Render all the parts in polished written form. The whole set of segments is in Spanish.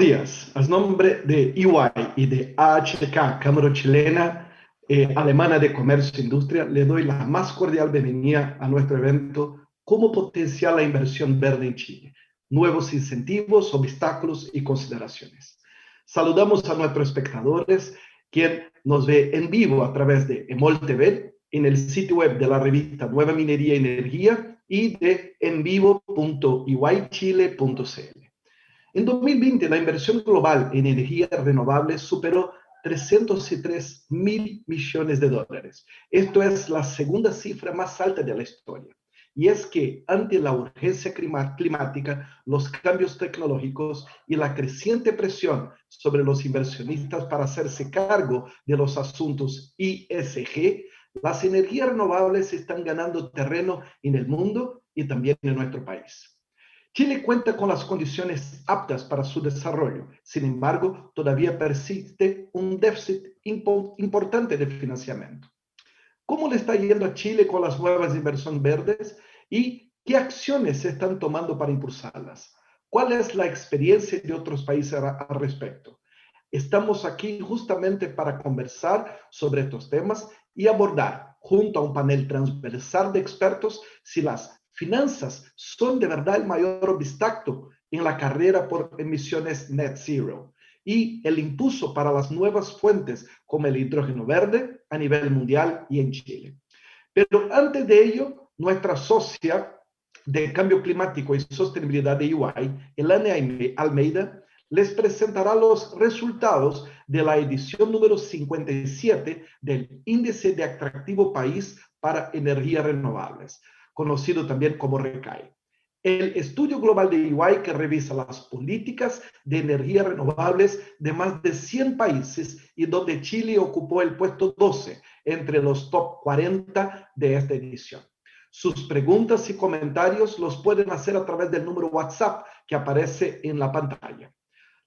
días. A nombre de EY y de AHK, Cámara Chilena, Alemana de Comercio e Industria, le doy la más cordial bienvenida a nuestro evento ¿Cómo potenciar la inversión verde en Chile? Nuevos incentivos, obstáculos y consideraciones. Saludamos a nuestros espectadores, quien nos ve en vivo a través de EMOL TV, en el sitio web de la revista Nueva Minería y Energía y de envivo.eychile.cl. En 2020, la inversión global en energías renovables superó 303 mil millones de dólares. Esto es la segunda cifra más alta de la historia. Y es que ante la urgencia climática, los cambios tecnológicos y la creciente presión sobre los inversionistas para hacerse cargo de los asuntos ESG, las energías renovables están ganando terreno en el mundo y también en nuestro país. Chile cuenta con las condiciones aptas para su desarrollo. Sin embargo, todavía persiste un déficit importante de financiamiento. ¿Cómo le está yendo a Chile con las nuevas inversiones verdes y qué acciones se están tomando para impulsarlas? ¿Cuál es la experiencia de otros países al respecto? Estamos aquí justamente para conversar sobre estos temas y abordar, junto a un panel transversal de expertos, si las finanzas son de verdad el mayor obstáculo en la carrera por emisiones net zero y el impulso para las nuevas fuentes como el hidrógeno verde a nivel mundial y en Chile. Pero antes de ello, nuestra socia de Cambio Climático y Sostenibilidad de EY, Elane Almeida, les presentará los resultados de la edición número 57 del Índice de Atractivo País para Energías Renovables, conocido también como RECAE. El estudio global de EY que revisa las políticas de energías renovables de más de 100 países y donde Chile ocupó el puesto 12 entre los top 40 de esta edición. Sus preguntas y comentarios los pueden hacer a través del número WhatsApp que aparece en la pantalla.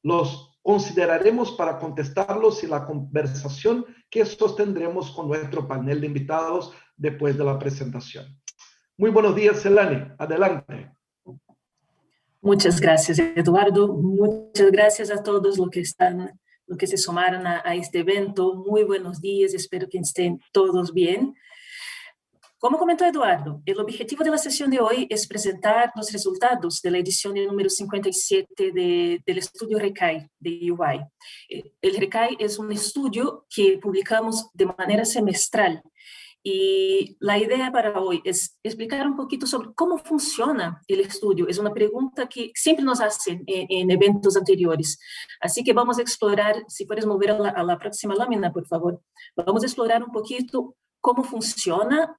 Los consideraremos para contestarlos en la conversación que sostendremos con nuestro panel de invitados después de la presentación. Muy buenos días, Elane. Adelante. Muchas gracias, Eduardo. Muchas gracias a todos los que se sumaron a este evento. Muy buenos días, espero que estén todos bien. Como comentó Eduardo, el objetivo de la sesión de hoy es presentar los resultados de la edición número 57 del estudio RECAE de EY. El RECAE es un estudio que publicamos de manera semestral. Y la idea para hoy es explicar un poquito sobre cómo funciona el estudio. Es una pregunta que siempre nos hacen en eventos anteriores. Así que vamos a explorar, si puedes mover a la próxima lámina, por favor. Vamos a explorar un poquito cómo funciona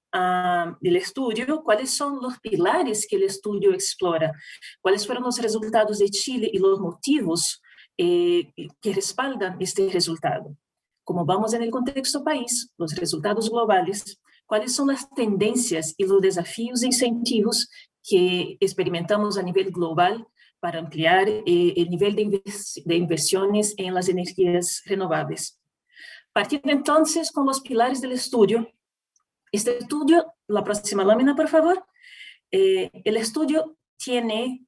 el estudio, cuáles son los pilares que el estudio explora, cuáles fueron los resultados de Chile y los motivos que respaldan este resultado. Como vamos en el contexto país, los resultados globales, cuáles son las tendencias y los desafíos e incentivos que experimentamos a nivel global para ampliar el nivel de inversiones en las energías renovables. Partiendo entonces con los pilares del estudio, este estudio, la próxima lámina por favor, el estudio tiene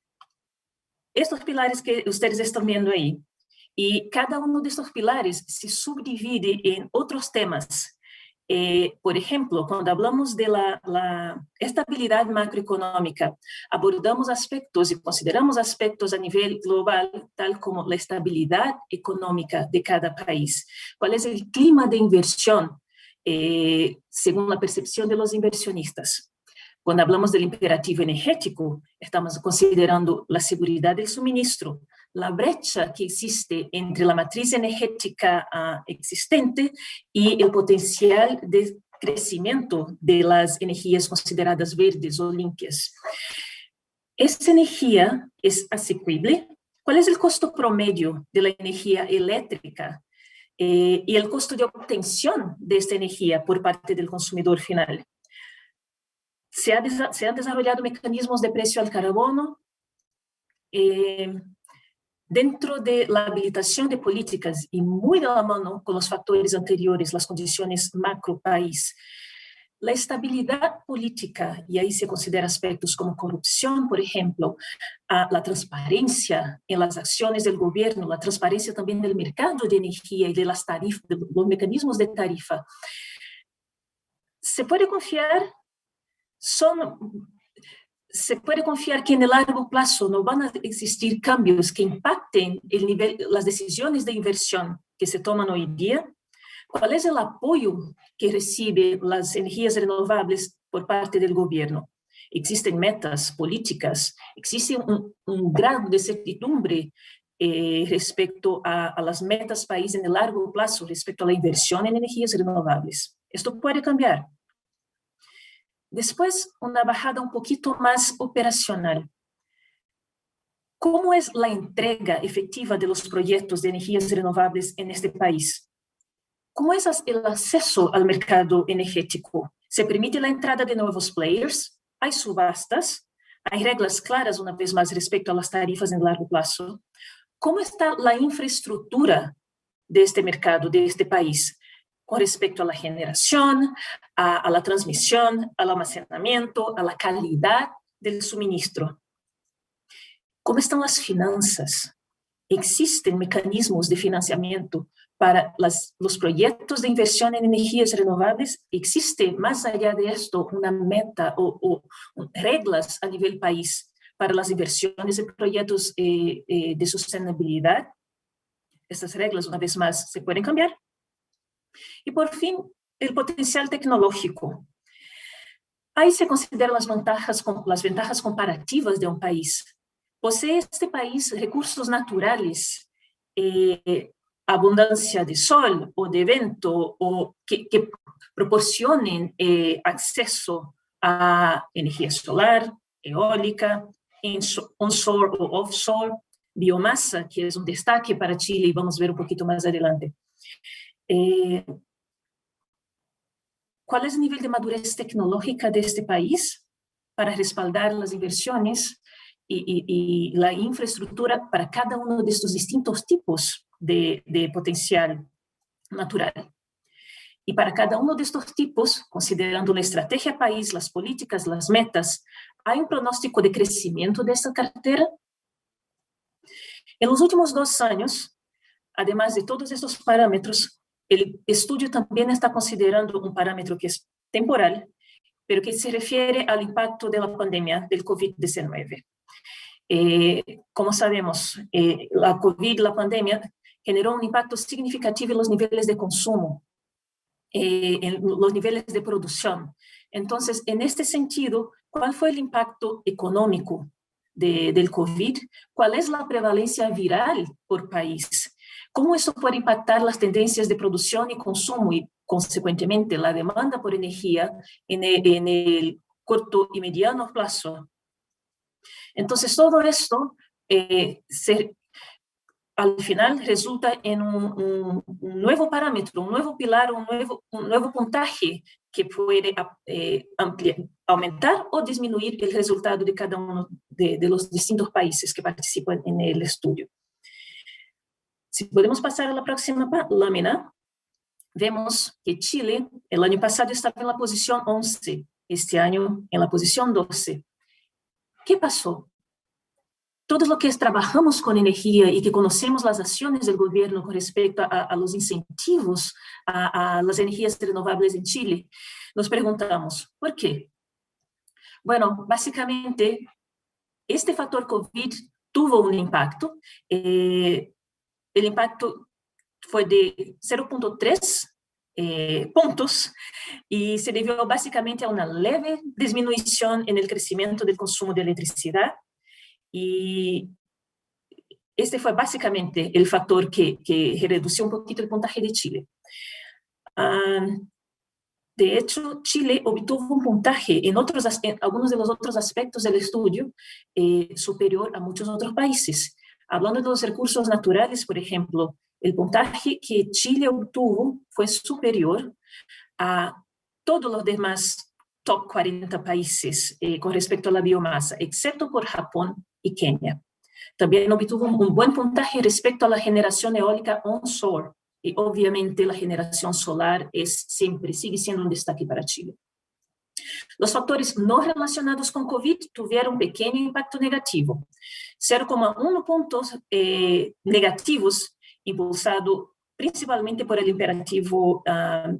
estos pilares que ustedes están viendo ahí. Y cada uno de estos pilares se subdivide en otros temas. Por ejemplo, cuando hablamos de la estabilidad macroeconómica, abordamos aspectos y consideramos aspectos a nivel global, tal como la estabilidad económica de cada país. ¿Cuál es el clima de inversión según la percepción de los inversionistas? Cuando hablamos del imperativo energético, estamos considerando la seguridad del suministro, la brecha que existe entre la matriz energética existente y el potencial de crecimiento de las energías consideradas verdes o limpias. ¿Esta energía es asequible? ¿Cuál es el costo promedio de la energía eléctrica y el costo de obtención de esta energía por parte del consumidor final? Se han desarrollado mecanismos de precio al carbono dentro de la habilitación de políticas y muy de la mano con los factores anteriores, las condiciones macro país. La estabilidad política, y ahí se considera aspectos como corrupción, por ejemplo, la transparencia en las acciones del gobierno, la transparencia también del mercado de energía y de las tarifas, de los mecanismos de tarifa. Se puede confiar que en el largo plazo no van a existir cambios que impacten el nivel, las decisiones de inversión que se toman hoy día. ¿Cuál es el apoyo que reciben las energías renovables por parte del gobierno? Existen metas políticas, existe un grado de certidumbre respecto a las metas país en el largo plazo, respecto a la inversión en energías renovables. Esto puede cambiar. Después, una bajada un poquito más operacional. ¿Cómo es la entrega efectiva de los proyectos de energías renovables en este país? ¿Cómo es el acceso al mercado energético? ¿Se permite la entrada de nuevos players? ¿Hay subastas? ¿Hay reglas claras, una vez más, respecto a las tarifas en largo plazo? ¿Cómo está la infraestructura de este mercado, de este país, con respecto a la generación, a la transmisión, al almacenamiento, a la calidad del suministro? ¿Cómo están las finanzas? ¿Existen mecanismos de financiamiento para los proyectos de inversión en energías renovables? ¿Existe, más allá de esto, una meta o reglas a nivel país para las inversiones en proyectos de sostenibilidad? Estas reglas, una vez más, se pueden cambiar. Y por fin, el potencial tecnológico. Ahí se consideran las ventajas comparativas de un país. ¿Posee este país recursos naturales, abundancia de sol o de viento, o que proporcionen acceso a energía solar, eólica, onshore o offshore, biomasa, que es un destaque para Chile y vamos a ver un poquito más adelante? ¿Cuál es el nivel de madurez tecnológica de este país para respaldar las inversiones y la infraestructura para cada uno de estos distintos tipos de potencial natural? Y para cada uno de estos tipos, considerando la estrategia país, las políticas, las metas, ¿hay un pronóstico de crecimiento de esta cartera? En los últimos 2 años, además de todos estos parámetros, el estudio también está considerando un parámetro que es temporal, pero que se refiere al impacto de la pandemia del COVID-19. Como sabemos, la COVID, la pandemia, generó un impacto significativo en los niveles de consumo, en los niveles de producción. Entonces, en este sentido, ¿cuál fue el impacto económico del COVID? ¿Cuál es la prevalencia viral por país? ¿Cómo eso puede impactar las tendencias de producción y consumo y, consecuentemente, la demanda por energía en el corto y mediano plazo? Entonces, todo esto al final resulta en un nuevo parámetro, un nuevo pilar, un nuevo puntaje que puede aumentar o disminuir el resultado de cada uno de los distintos países que participan en el estudio. Si podemos pasar a la próxima lámina, vemos que Chile el año pasado estaba en la posición 11, este año en la posición 12. ¿Qué pasó? Todos los que trabajamos con energía y que conocemos las acciones del gobierno con respecto a los incentivos a las energías renovables en Chile, nos preguntamos, ¿por qué? Bueno, básicamente, este factor COVID tuvo un impacto. El impacto fue de 0.3 puntos y se debió básicamente a una leve disminución en el crecimiento del consumo de electricidad. Y este fue básicamente el factor que redució un poquito el puntaje de Chile. De hecho, Chile obtuvo un puntaje en algunos de los otros aspectos del estudio superior a muchos otros países. Hablando de los recursos naturales, por ejemplo, el puntaje que Chile obtuvo fue superior a todos los demás top 40 países con respecto a la biomasa, excepto por Japón y Kenia. También obtuvo un buen puntaje respecto a la generación eólica onshore, y obviamente la generación solar sigue siendo un destaque para Chile. Los factores no relacionados con COVID tuvieron un pequeño impacto negativo, 0,1 puntos negativos, impulsado principalmente por el imperativo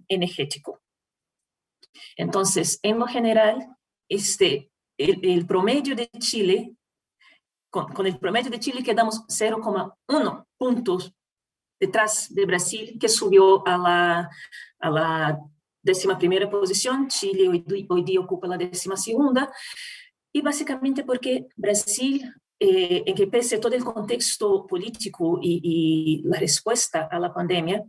energético. Entonces, en lo general, el promedio de Chile, con el promedio de Chile quedamos 0,1 puntos detrás de Brasil, que subió a la 11ª posición. Chile hoy día ocupa la 12ª, y básicamente porque Brasil, en que pese a todo el contexto político y la respuesta a la pandemia,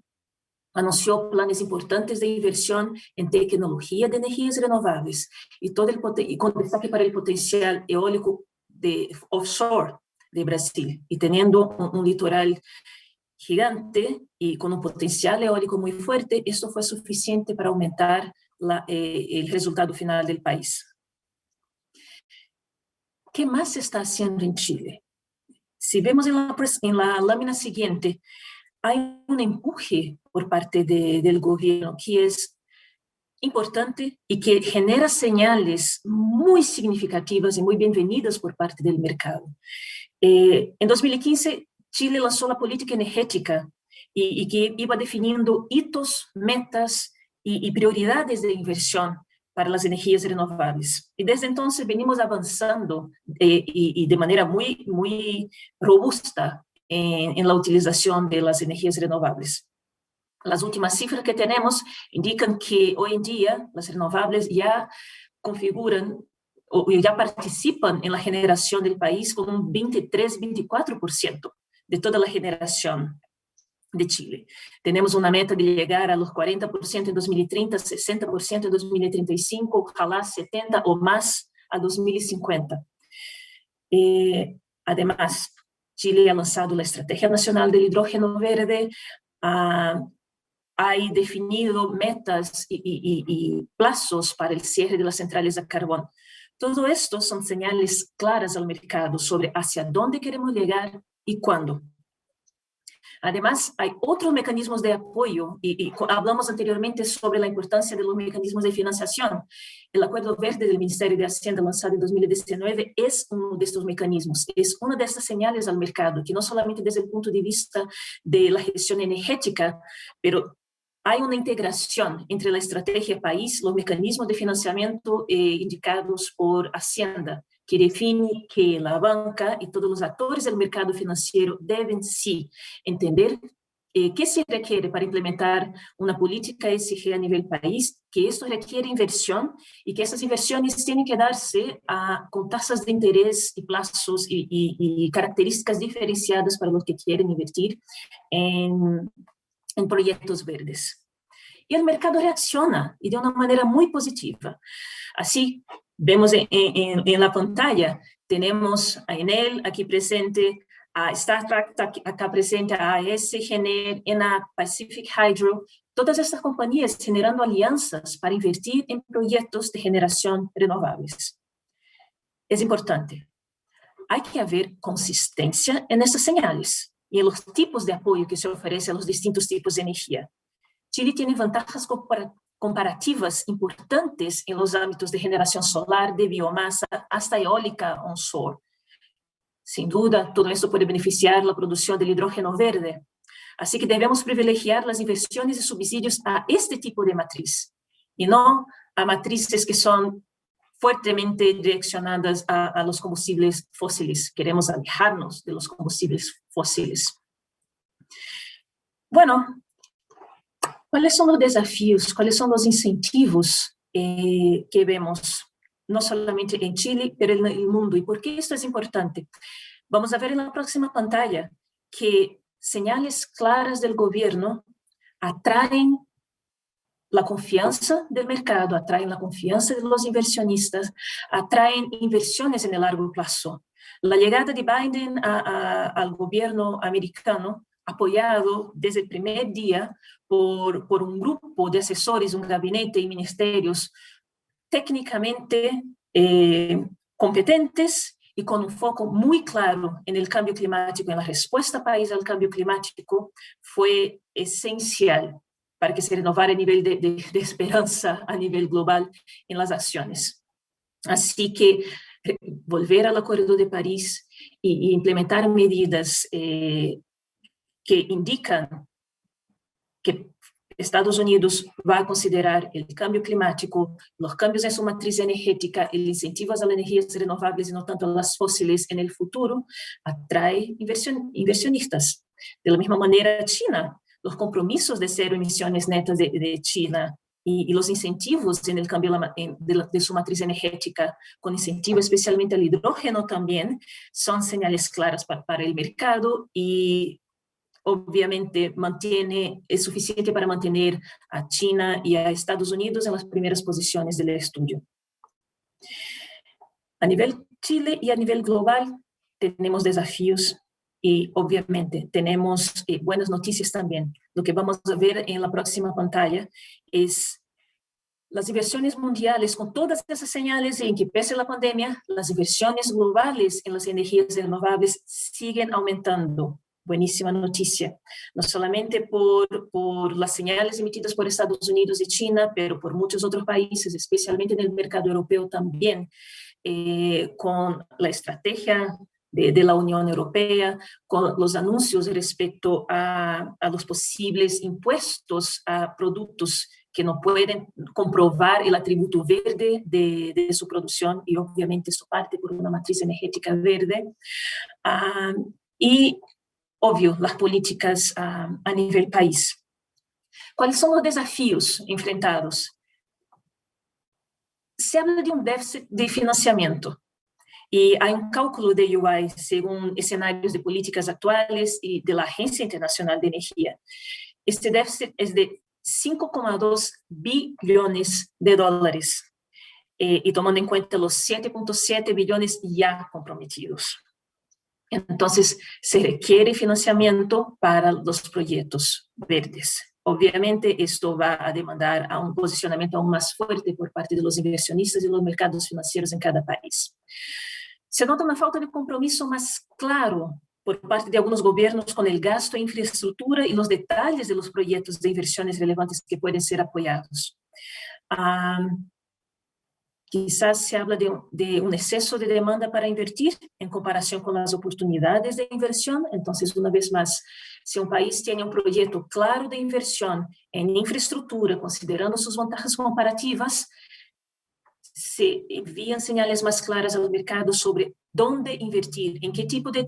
anunció planes importantes de inversión en tecnología de energías renovables y con destaque para el potencial eólico de offshore de Brasil, y teniendo un litoral gigante y con un potencial eólico muy fuerte, esto fue suficiente para aumentar el resultado final del país. ¿Qué más se está haciendo en Chile? Si vemos en la lámina siguiente, hay un empuje por parte del gobierno que es importante y que genera señales muy significativas y muy bienvenidas por parte del mercado. En 2015, Chile lanzó la política energética y que iba definiendo hitos, metas y prioridades de inversión para las energías renovables. Y desde entonces venimos avanzando y de manera muy, muy robusta en la utilización de las energías renovables. Las últimas cifras que tenemos indican que hoy en día las renovables ya configuran o ya participan en la generación del país con un 23-24% de toda la generación de Chile. Tenemos una meta de llegar a los 40% en 2030, 60% en 2035, ojalá 70% o más a 2050. Además, Chile ha lanzado la Estrategia Nacional del Hidrógeno Verde, ha definido metas y plazos para el cierre de las centrales a carbón. Todo esto son señales claras al mercado sobre hacia dónde queremos llegar y cuándo. Además, hay otros mecanismos de apoyo y hablamos anteriormente sobre la importancia de los mecanismos de financiación. El Acuerdo Verde del Ministerio de Hacienda lanzado en 2019 es uno de estos mecanismos, es una de estas señales al mercado, que no solamente desde el punto de vista de la gestión energética, pero hay una integración entre la estrategia país, los mecanismos de financiamiento indicados por Hacienda, que define que la banca y todos los actores del mercado financiero deben sí entender qué se requiere para implementar una política ESG a nivel país, que esto requiere inversión y que esas inversiones tienen que darse con tasas de interés y plazos y características diferenciadas para los que quieren invertir en proyectos verdes. Y el mercado reacciona y de una manera muy positiva. Así, vemos en la pantalla, tenemos a Enel aquí presente, a Startrack acá presente, a AES, Gener, ENA, Pacific Hydro, todas estas compañías generando alianzas para invertir en proyectos de generación renovables. Es importante. Hay que haber consistencia en estas señales y en los tipos de apoyo que se ofrece a los distintos tipos de energía. Chile tiene ventajas comparativas importantes en los ámbitos de generación solar, de biomasa, hasta eólica onshore. Sin duda, todo esto puede beneficiar la producción del hidrógeno verde. Así que debemos privilegiar las inversiones y subsidios a este tipo de matriz, y no a matrices que son fuertemente direccionadas a los combustibles fósiles. Queremos alejarnos de los combustibles fósiles. Bueno, ¿cuáles son los desafíos, cuáles son los incentivos que vemos, no solamente en Chile, pero en el mundo? ¿Y por qué esto es importante? Vamos a ver en la próxima pantalla que señales claras del gobierno atraen la confianza del mercado, atraen la confianza de los inversionistas, atraen inversiones en el largo plazo. La llegada de Biden al gobierno americano, apoyado desde el primer día por un grupo de asesores, un gabinete y ministerios técnicamente competentes y con un foco muy claro en el cambio climático, en la respuesta país al cambio climático, fue esencial para que se renovara el nivel de esperanza a nivel global en las acciones. Así que volver al Acuerdo de París y implementar medidas que indican que Estados Unidos va a considerar el cambio climático, los cambios en su matriz energética, el incentivo a las energías renovables y no tanto a las fósiles en el futuro, atrae inversionistas. De la misma manera, China, los compromisos de cero emisiones netas de China y los incentivos en el cambio de su matriz energética, con incentivo especialmente al hidrógeno también, son señales claras para el mercado y obviamente es suficiente para mantener a China y a Estados Unidos en las primeras posiciones del estudio. A nivel Chile y a nivel global tenemos desafíos y obviamente tenemos buenas noticias también. Lo que vamos a ver en la próxima pantalla es las inversiones mundiales, con todas esas señales en que pese a la pandemia, las inversiones globales en las energías renovables siguen aumentando. Buenísima noticia, no solamente por las señales emitidas por Estados Unidos y China, pero por muchos otros países, especialmente en el mercado europeo también, con la estrategia de la Unión Europea, con los anuncios respecto a los posibles impuestos a productos que no pueden comprobar el atributo verde de su producción, y obviamente esto parte por una matriz energética verde. Y obvio, las políticas a nivel país. ¿Cuáles son los desafíos enfrentados? Se habla de un déficit de financiamiento y hay un cálculo de UI según escenarios de políticas actuales y de la Agencia Internacional de Energía. Este déficit es de 5,2 billones de dólares y tomando en cuenta los 7,7 billones ya comprometidos. Entonces, se requiere financiamiento para los proyectos verdes. Obviamente, esto va a demandar a un posicionamiento aún más fuerte por parte de los inversionistas y los mercados financieros en cada país. Se nota una falta de compromiso más claro por parte de algunos gobiernos con el gasto en infraestructura y los detalles de los proyectos de inversiones relevantes que pueden ser apoyados. Quizás se habla de un exceso de demanda para invertir en comparación con las oportunidades de inversión. Entonces, una vez más, si un país tiene un proyecto claro de inversión en infraestructura, considerando sus ventajas comparativas, se envían señales más claras al mercado sobre dónde invertir, en qué tipo de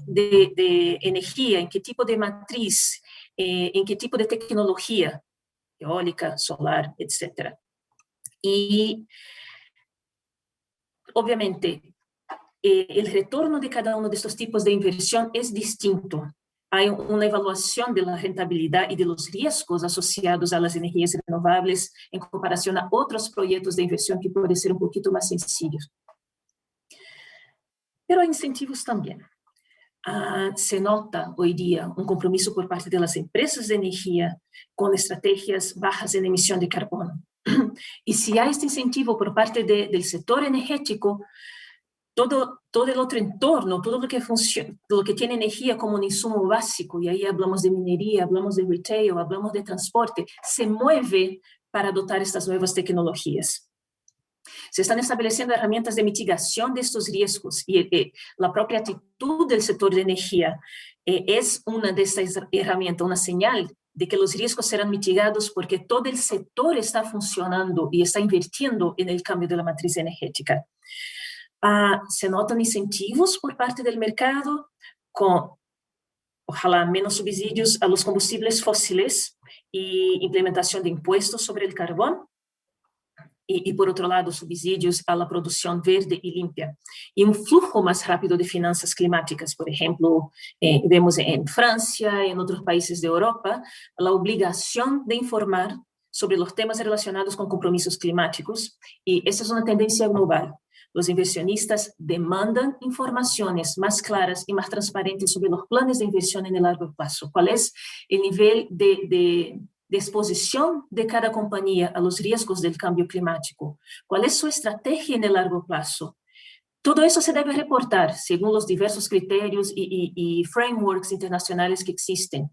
energía, en qué tipo de matriz, en qué tipo de tecnología, eólica, solar, etc. Y obviamente, el retorno de cada uno de estos tipos de inversión es distinto. Hay una evaluación de la rentabilidad y de los riesgos asociados a las energías renovables en comparación a otros proyectos de inversión que pueden ser un poquito más sencillos. Pero hay incentivos también. Se nota hoy día un compromiso por parte de las empresas de energía con estrategias bajas en emisión de carbono. Y si hay este incentivo por parte del sector energético, todo el otro entorno, todo lo que funciona, lo que tiene energía como un insumo básico, y ahí hablamos de minería, hablamos de retail, hablamos de transporte, se mueve para adoptar estas nuevas tecnologías. Se están estableciendo herramientas de mitigación de estos riesgos y la propia actitud del sector de energía es una de estas herramientas, una señal de que los riesgos serán mitigados porque todo el sector está funcionando y está invirtiendo en el cambio de la matriz energética. Se notan incentivos por parte del mercado con, ojalá, menos subsidios a los combustibles fósiles y implementación de impuestos sobre el carbón. Y por otro lado, subsidios a la producción verde y limpia. Y un flujo más rápido de finanzas climáticas. Por ejemplo, vemos en Francia y en otros países de Europa la obligación de informar sobre los temas relacionados con compromisos climáticos. Y esa es una tendencia global. Los inversionistas demandan informaciones más claras y más transparentes sobre los planes de inversión en el largo plazo. ¿Cuál es el nivel de exposición de cada compañía a los riesgos del cambio climático? ¿Cuál es su estrategia en el largo plazo? Todo eso se debe reportar según los diversos criterios y frameworks internacionales que existen.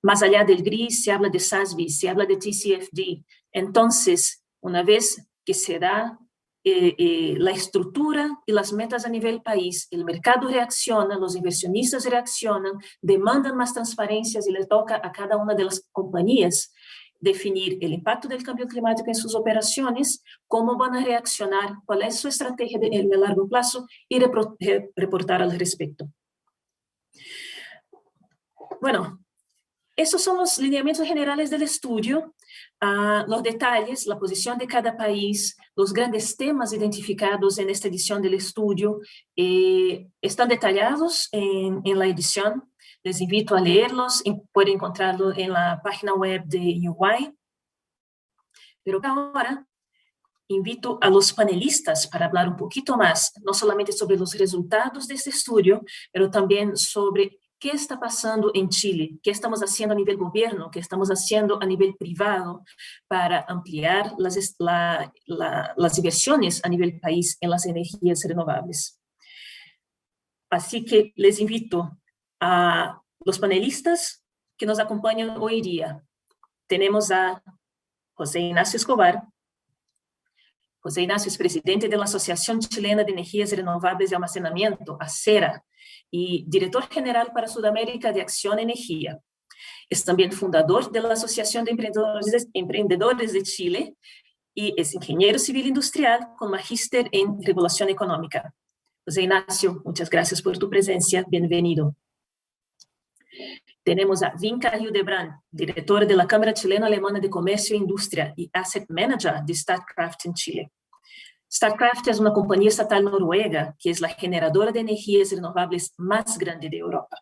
Más allá del GRI se habla de SASB, se habla de TCFD. Entonces, una vez que se da la estructura y las metas a nivel país, el mercado reacciona, los inversionistas reaccionan, demandan más transparencias y les toca a cada una de las compañías definir el impacto del cambio climático en sus operaciones, cómo van a reaccionar, cuál es su estrategia en el largo plazo y reportar al respecto. Bueno, esos son los lineamientos generales del estudio. Los detalles, la posición de cada país, los grandes temas identificados en esta edición del estudio están detallados en la edición. Les invito a leerlos, pueden encontrarlo en la página web de UI. Pero ahora invito a los panelistas para hablar un poquito más, no solamente sobre los resultados de este estudio, pero también sobre qué está pasando en Chile, qué estamos haciendo a nivel gobierno, qué estamos haciendo a nivel privado para ampliar las inversiones a nivel país en las energías renovables. Así que les invito a los panelistas que nos acompañan hoy día. Tenemos a José Ignacio Escobar. José Ignacio es presidente de la Asociación Chilena de Energías Renovables y Almacenamiento, ACERA, y director general para Sudamérica de Acción Energía. Es también fundador de la Asociación de Emprendedores de Chile y es ingeniero civil industrial con magíster en regulación económica. José Ignacio, muchas gracias por tu presencia. Bienvenido. Tenemos a Vinca Hildebrand, directora de la Cámara Chilena Alemana de Comercio e Industria y Asset Manager de Statkraft en Chile. Statkraft es una compañía estatal noruega que es la generadora de energías renovables más grande de Europa.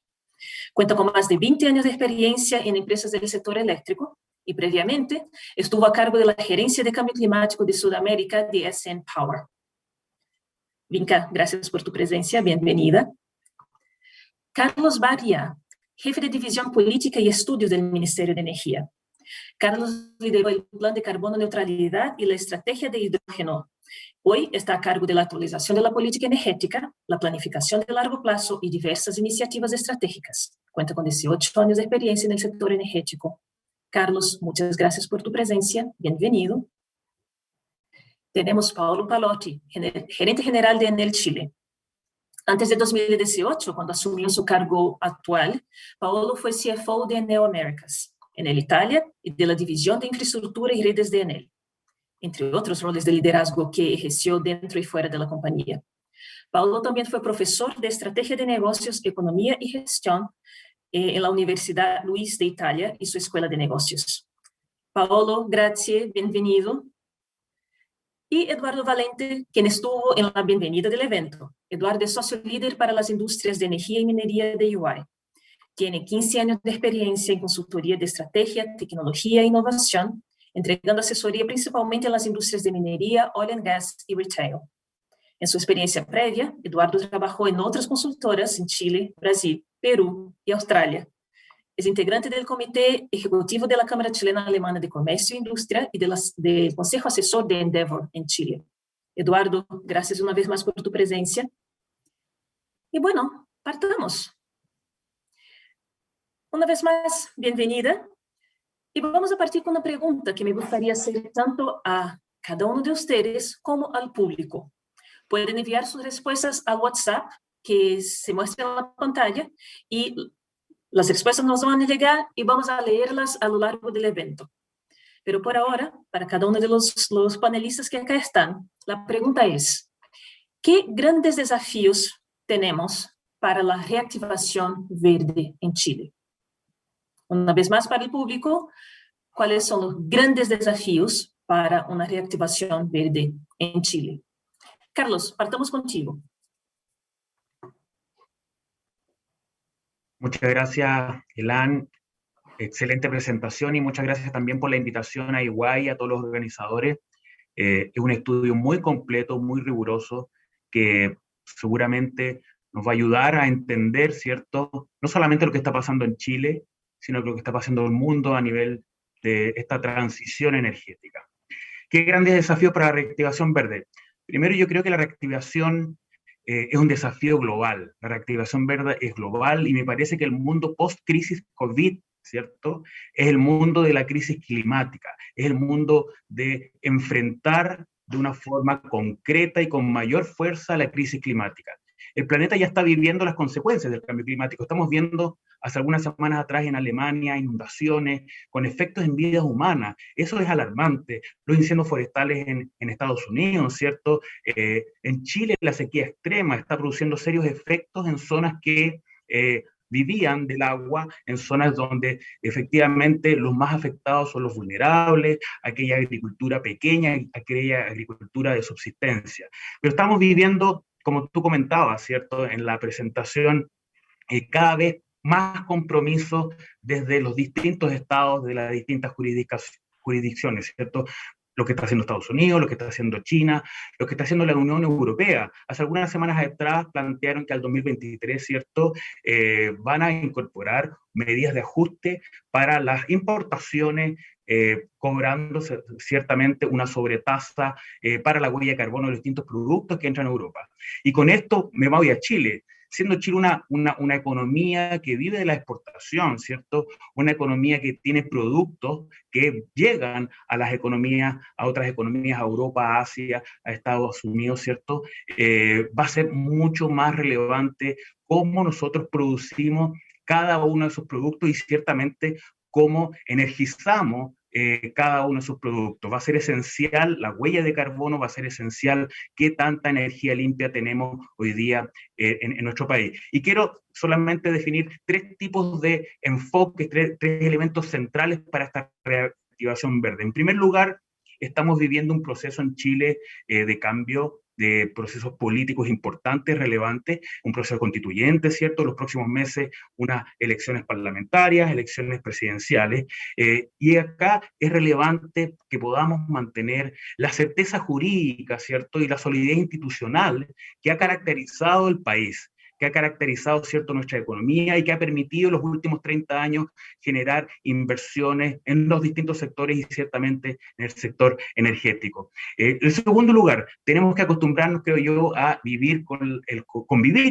Cuenta con más de 20 años de experiencia en empresas del sector eléctrico y previamente estuvo a cargo de la gerencia de cambio climático de Sudamérica de SN Power. Vinca, gracias por tu presencia, bienvenida. Carlos Baria, jefe de División Política y Estudios del Ministerio de Energía. Carlos lideró el Plan de Carbono Neutralidad y la Estrategia de Hidrógeno. Hoy está a cargo de la actualización de la política energética, la planificación de largo plazo y diversas iniciativas estratégicas. Cuenta con 18 años de experiencia en el sector energético. Carlos, muchas gracias por tu presencia. Bienvenido. Tenemos Paolo Palotti, gerente general de Enel Chile. Antes de 2018, cuando asumió su cargo actual, Paolo fue CFO de Enel Américas, Enel Italia y de la División de Infraestructura y Redes de Enel, entre otros roles de liderazgo que ejerció dentro y fuera de la compañía. Paolo también fue profesor de Estrategia de Negocios, Economía y Gestión en la Universidad Luis de Italia y su Escuela de Negocios. Paolo, gracias, bienvenido. Y Eduardo Valente, quien estuvo en la bienvenida del evento. Eduardo es socio líder para las industrias de energía y minería de UI. Tiene 15 años de experiencia en consultoría de estrategia, tecnología e innovación, entregando asesoría principalmente en las industrias de minería, oil and gas y retail. En su experiencia previa, Eduardo trabajó en otras consultoras en Chile, Brasil, Perú y Australia. Es integrante del Comité Ejecutivo de la Cámara Chilena Alemana de Comercio e Industria y del Consejo Asesor de Endeavor en Chile. Eduardo, gracias una vez más por tu presencia. Y bueno, partamos. Una vez más, bienvenida. Y vamos a partir con una pregunta que me gustaría hacer tanto a cada uno de ustedes como al público. Pueden enviar sus respuestas al WhatsApp que se muestra en la pantalla y las respuestas nos van a llegar y vamos a leerlas a lo largo del evento. Pero por ahora, para cada uno de los panelistas que acá están, la pregunta es, ¿qué grandes desafíos tenemos para la reactivación verde en Chile? Una vez más para el público, ¿cuáles son los grandes desafíos para una reactivación verde en Chile? Carlos, partamos contigo. Muchas gracias, Elan. Excelente presentación y muchas gracias también por la invitación a Iguay y a todos los organizadores. Es un estudio muy completo, muy riguroso, que seguramente nos va a ayudar a entender, ¿cierto?, no solamente lo que está pasando en Chile, sino lo que está pasando en el mundo a nivel de esta transición energética. ¿Qué grandes desafíos para la reactivación verde? Primero, yo creo que la reactivación es un desafío global. La reactivación verde es global y me parece que el mundo post-crisis COVID ¿cierto? Es el mundo de la crisis climática, es el mundo de enfrentar de una forma concreta y con mayor fuerza la crisis climática. El planeta ya está viviendo las consecuencias del cambio climático. Estamos viendo hace algunas semanas atrás en Alemania inundaciones con efectos en vidas humanas. Eso es alarmante. Los incendios forestales en Estados Unidos, ¿cierto? En Chile la sequía extrema está produciendo serios efectos en zonas que vivían del agua, en zonas donde efectivamente los más afectados son los vulnerables, aquella agricultura pequeña, aquella agricultura de subsistencia. Pero estamos viviendo, como tú comentabas, ¿cierto?, en la presentación, cada vez más compromisos desde los distintos estados, de las distintas jurisdicciones, ¿cierto? Lo que está haciendo Estados Unidos, lo que está haciendo China, lo que está haciendo la Unión Europea. Hace algunas semanas atrás plantearon que al 2023, ¿cierto?, van a incorporar medidas de ajuste para las importaciones, cobrando ciertamente una sobretasa para la huella de carbono de los distintos productos que entran a Europa. Y con esto me voy a Chile, siendo Chile una economía que vive de la exportación, ¿cierto? Una economía que tiene productos que llegan a las economías, a otras economías, a Europa, a Asia, a Estados Unidos, ¿cierto? Va a ser mucho más relevante cómo nosotros producimos cada uno de esos productos y ciertamente cómo energizamos cada uno de sus productos. Va a ser esencial la huella de carbono, va a ser esencial qué tanta energía limpia tenemos hoy día en nuestro país. Y quiero solamente definir 3 tipos de enfoques, tres elementos centrales para esta reactivación verde. En primer lugar, estamos viviendo un proceso en Chile de cambio, de procesos políticos importantes, relevantes, un proceso constituyente, ¿cierto? Los próximos meses, unas elecciones parlamentarias, elecciones presidenciales, y acá es relevante que podamos mantener la certeza jurídica, ¿cierto? Y la solidez institucional que ha caracterizado el país, que ha caracterizado, ¿cierto?, nuestra economía y que ha permitido en los últimos 30 años generar inversiones en los distintos sectores y ciertamente en el sector energético. En segundo lugar, tenemos que acostumbrarnos, creo yo, a convivir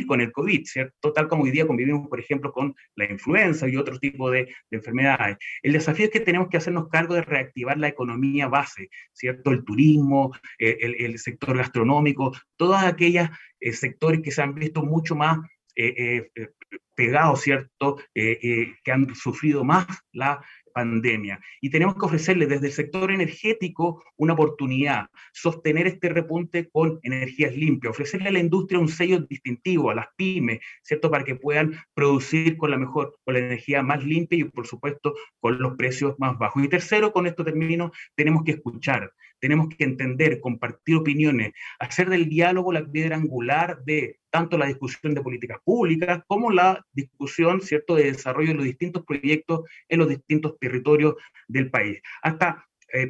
con el COVID, ¿cierto? Tal como hoy día convivimos, por ejemplo, con la influenza y otro tipo de enfermedades. El desafío es que tenemos que hacernos cargo de reactivar la economía base, ¿cierto? El turismo, el sector gastronómico, todas aquellas sectores que se han visto mucho más pegados, ¿cierto? Que han sufrido más la pandemia. Y tenemos que ofrecerle desde el sector energético una oportunidad, sostener este repunte con energías limpias, ofrecerle a la industria un sello distintivo, a las pymes, ¿cierto?, para que puedan producir con la energía más limpia y, por supuesto, con los precios más bajos. Y tercero, con esto termino, tenemos que escuchar, tenemos que entender, compartir opiniones, hacer del diálogo la piedra angular de tanto la discusión de políticas públicas como la discusión, ¿cierto?, de desarrollo de los distintos proyectos en los distintos territorios del país. Hasta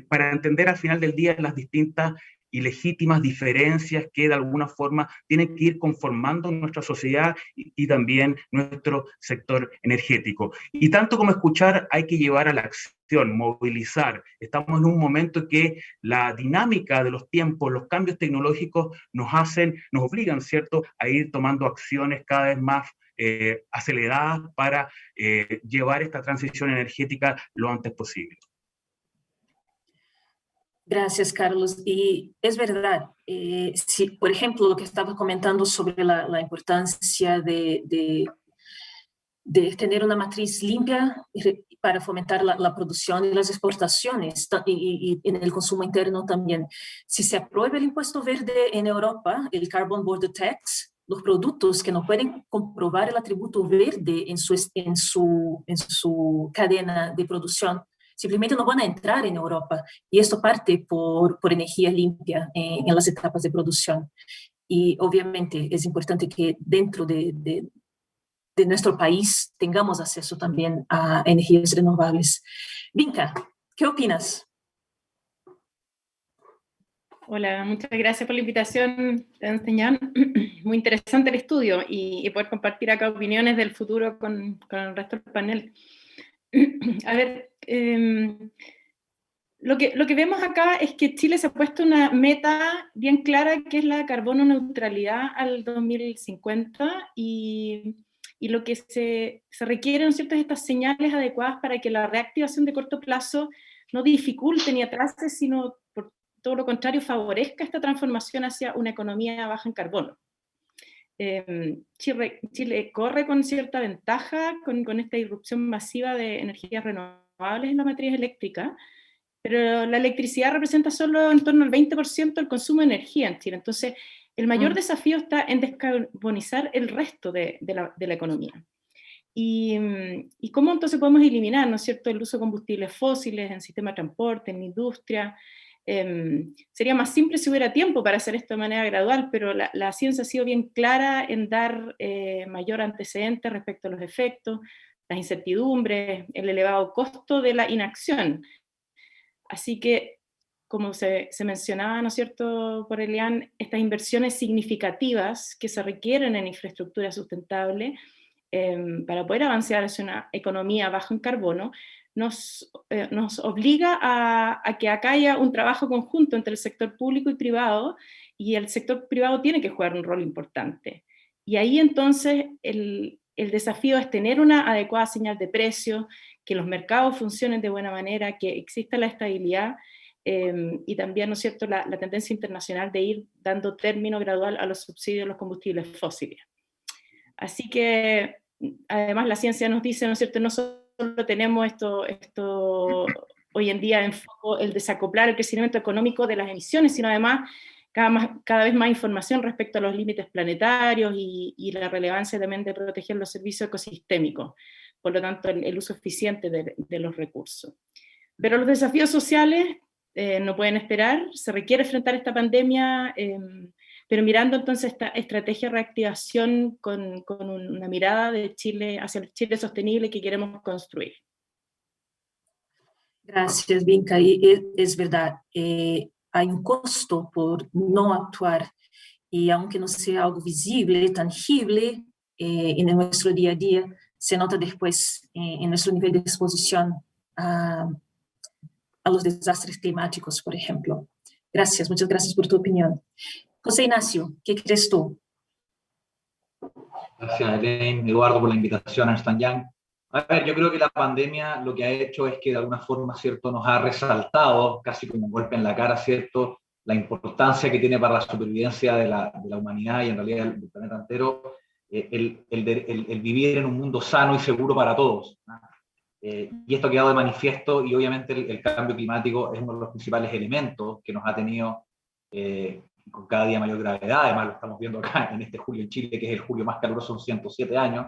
para entender al final del día las distintas y legítimas diferencias que de alguna forma tienen que ir conformando nuestra sociedad y también nuestro sector energético. Y tanto como escuchar, hay que llevar a la acción, movilizar. Estamos en un momento en que la dinámica de los tiempos, los cambios tecnológicos nos obligan, ¿cierto?, a ir tomando acciones cada vez más aceleradas para llevar esta transición energética lo antes posible. Gracias, Carlos. Y es verdad, si, por ejemplo, lo que estaba comentando sobre la importancia de tener una matriz limpia para fomentar la producción y las exportaciones y en el consumo interno también. Si se aprueba el impuesto verde en Europa, el Carbon Border Tax, los productos que no pueden comprobar el atributo verde en su cadena de producción simplemente no van a entrar en Europa. Y esto parte por energía limpia en las etapas de producción. Y obviamente es importante que dentro de nuestro país tengamos acceso también a energías renovables. Vinca, ¿qué opinas? Hola, muchas gracias por la invitación, Jan. Muy interesante el estudio y poder compartir acá opiniones del futuro con el resto del panel. A ver, lo que vemos acá es que Chile se ha puesto una meta bien clara, que es la carbono neutralidad al 2050, y y lo que se requieren, ¿cierto?, es estas señales adecuadas para que la reactivación de corto plazo no dificulte ni atrase, sino por todo lo contrario favorezca esta transformación hacia una economía baja en carbono. Chile corre con cierta ventaja con esta irrupción masiva de energías renovables en la matriz eléctrica, pero la electricidad representa solo en torno al 20% del consumo de energía en Chile. Entonces, el mayor desafío está en descarbonizar el resto de la economía. ¿Y cómo entonces podemos eliminar, ¿no es cierto?, el uso de combustibles fósiles en sistema de transporte, en la industria? Sería más simple si hubiera tiempo para hacer esto de manera gradual, pero la ciencia ha sido bien clara en dar mayor antecedente respecto a los efectos, las incertidumbres, el elevado costo de la inacción. Así que, como se mencionaba, ¿no es cierto?, por Elian, estas inversiones significativas que se requieren en infraestructura sustentable para poder avanzar hacia una economía baja en carbono, nos obliga a que acá haya un trabajo conjunto entre el sector público y privado, y el sector privado tiene que jugar un rol importante. Y ahí entonces el desafío es tener una adecuada señal de precio, que los mercados funcionen de buena manera, que exista la estabilidad, y también, ¿no es cierto?, la tendencia internacional de ir dando término gradual a los subsidios de los combustibles fósiles. Así que, además, la ciencia nos dice, ¿no es cierto?, no solo tenemos esto hoy en día en foco, el desacoplar el crecimiento económico de las emisiones, sino además cada vez más información respecto a los límites planetarios y la relevancia también de proteger los servicios ecosistémicos, por lo tanto el uso eficiente de los recursos. Pero los desafíos sociales no pueden esperar, se requiere enfrentar esta pandemia, pero mirando entonces esta estrategia de reactivación con una mirada de Chile hacia el Chile sostenible que queremos construir. Gracias, Binka. Y es verdad, hay un costo por no actuar, y aunque no sea algo visible, tangible, en nuestro día a día, se nota después en nuestro nivel de exposición a los desastres climáticos, por ejemplo. Gracias, muchas gracias por tu opinión. José Ignacio, ¿qué crees tú? Gracias, Elaine, Eduardo, por la invitación a Ernst & Young. A ver, yo creo que la pandemia lo que ha hecho es que de alguna forma, ¿cierto?, nos ha resaltado, casi como un golpe en la cara, ¿cierto?, la importancia que tiene para la supervivencia de la humanidad y en realidad del planeta entero, el vivir en un mundo sano y seguro para todos, ¿no? Y esto ha quedado de manifiesto, y obviamente el cambio climático es uno de los principales elementos que nos ha tenido con cada día mayor gravedad. Además lo estamos viendo acá en este julio en Chile, que es el julio más caluroso en 107 años,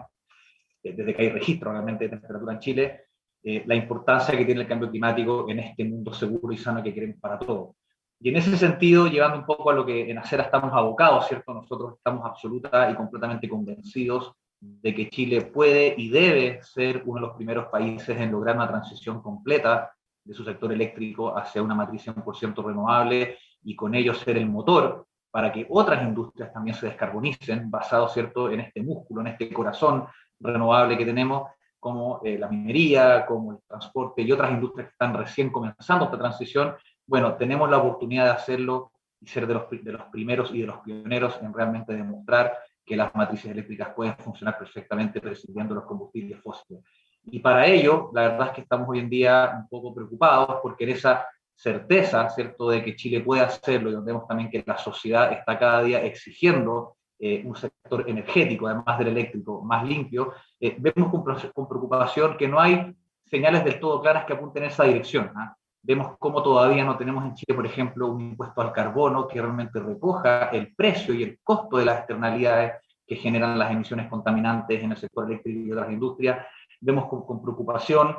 desde que hay registro realmente de temperatura en Chile, la importancia que tiene el cambio climático en este mundo seguro y sano que queremos para todos. Y en ese sentido, llevando un poco a lo que en Acera estamos abocados, ¿cierto? Nosotros estamos absoluta y completamente convencidos de que Chile puede y debe ser uno de los primeros países en lograr una transición completa de su sector eléctrico hacia una matriz 100% renovable, y con ello ser el motor para que otras industrias también se descarbonicen, basado, ¿cierto?, en este músculo, en este corazón renovable que tenemos, como la minería, como el transporte y otras industrias que están recién comenzando esta transición. Bueno, tenemos la oportunidad de hacerlo y ser de los primeros y de los pioneros en realmente demostrar que las matrices eléctricas pueden funcionar perfectamente prescindiendo de los combustibles fósiles. Y para ello, la verdad es que estamos hoy en día un poco preocupados porque en esa certeza, ¿cierto?, de que Chile puede hacerlo, y donde vemos también que la sociedad está cada día exigiendo un sector energético, además del eléctrico, más limpio, vemos con preocupación que no hay señales del todo claras que apunten en esa dirección, ¿eh? Vemos cómo todavía no tenemos en Chile, por ejemplo, un impuesto al carbono que realmente recoja el precio y el costo de las externalidades que generan las emisiones contaminantes en el sector eléctrico y otras industrias. Vemos con preocupación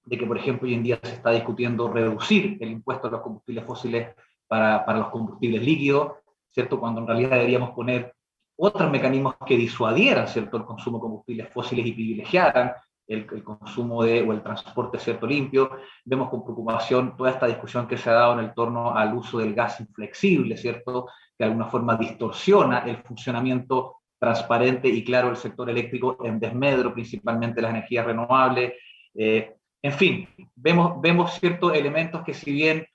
de que, por ejemplo, hoy en día se está discutiendo reducir el impuesto a los combustibles fósiles para los combustibles líquidos, ¿cierto?, cuando en realidad deberíamos poner otros mecanismos que disuadieran, ¿cierto?, el consumo de combustibles fósiles y privilegiaran el consumo o el transporte, ¿cierto?, limpio. Vemos con preocupación toda esta discusión que se ha dado en el torno al uso del gas inflexible, ¿cierto?, que de alguna forma distorsiona el funcionamiento transparente y claro del sector eléctrico en desmedro principalmente de las energías renovables. En fin, vemos ciertos elementos que, si bien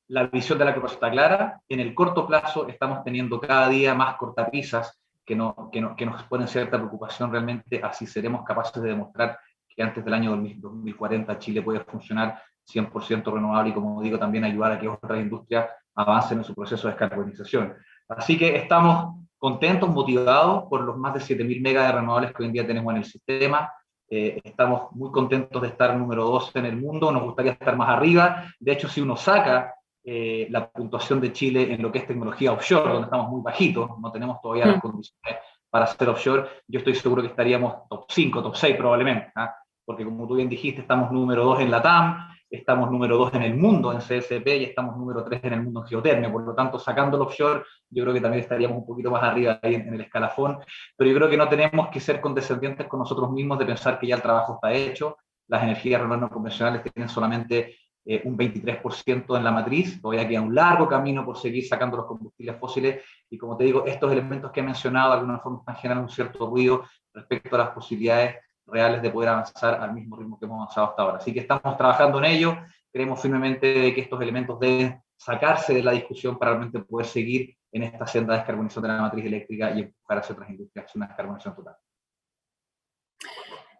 la visión de la Cruz está clara, en el corto plazo estamos teniendo cada día más cortapisas que nos ponen cierta preocupación realmente, así seremos capaces de demostrar que antes del año 2040 Chile puede funcionar 100% renovable y, como digo, también ayudar a que otras industrias avancen en su proceso de descarbonización. Así que estamos contentos, motivados por los más de 7.000 megas de renovables que hoy en día tenemos en el sistema. Estamos muy contentos de estar número 2 en el mundo, nos gustaría estar más arriba. De hecho, si uno saca la puntuación de Chile en lo que es tecnología offshore, donde estamos muy bajitos, no tenemos todavía las condiciones para hacer offshore, yo estoy seguro que estaríamos top 5, top 6 probablemente, ¿eh? Porque como tú bien dijiste, estamos número 2 en la TAM, estamos número 2 en el mundo en CSP y estamos número 3 en el mundo en geotermia. Por lo tanto, sacando el offshore, yo creo que también estaríamos un poquito más arriba ahí en el escalafón, pero yo creo que no tenemos que ser condescendientes con nosotros mismos de pensar que ya el trabajo está hecho. Las energías renovables no convencionales tienen solamente un 23% en la matriz, todavía queda un largo camino por seguir sacando los combustibles fósiles, y como te digo, estos elementos que he mencionado de alguna forma están generando un cierto ruido respecto a las posibilidades reales de poder avanzar al mismo ritmo que hemos avanzado hasta ahora. Así que estamos trabajando en ello, creemos firmemente que estos elementos deben sacarse de la discusión para realmente poder seguir en esta senda de descarbonización de la matriz eléctrica y empujar hacia otras industrias hacia una descarbonización total.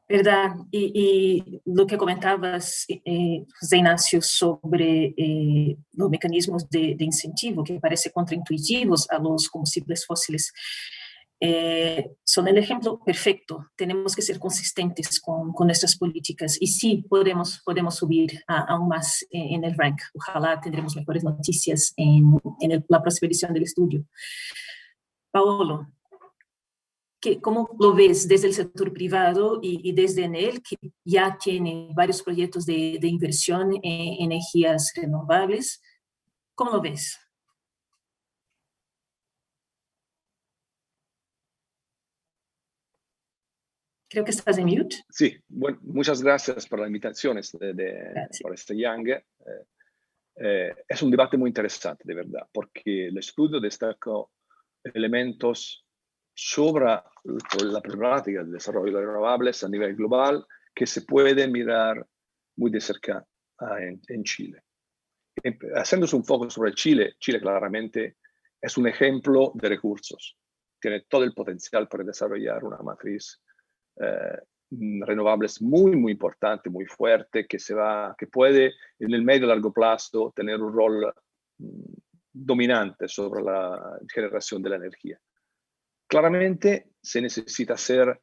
¿Verdad? Y lo que comentabas, José Ignacio, sobre los mecanismos de incentivo que parecen contraintuitivos a los combustibles fósiles, son el ejemplo perfecto. Tenemos que ser consistentes con nuestras políticas y sí podemos subir aún más en el rank. Ojalá tendremos mejores noticias en la próxima edición del estudio. Paolo, ¿cómo lo ves desde el sector privado y desde Enel, que ya tiene varios proyectos de inversión en energías renovables? ¿Cómo lo ves? Creo que estás en mute. Sí, bueno, muchas gracias por la invitación por este Young. Es un debate muy interesante, de verdad, porque el estudio destacó elementos sobre la problemática del desarrollo de renovables a nivel global que se puede mirar muy de cerca en Chile. Haciéndose un foco sobre Chile, Chile claramente es un ejemplo de recursos. Tiene todo el potencial para desarrollar una matriz renovables muy importante, muy fuerte, que puede en el medio y largo plazo tener un rol dominante sobre la generación de la energía. Claramente se necesita hacer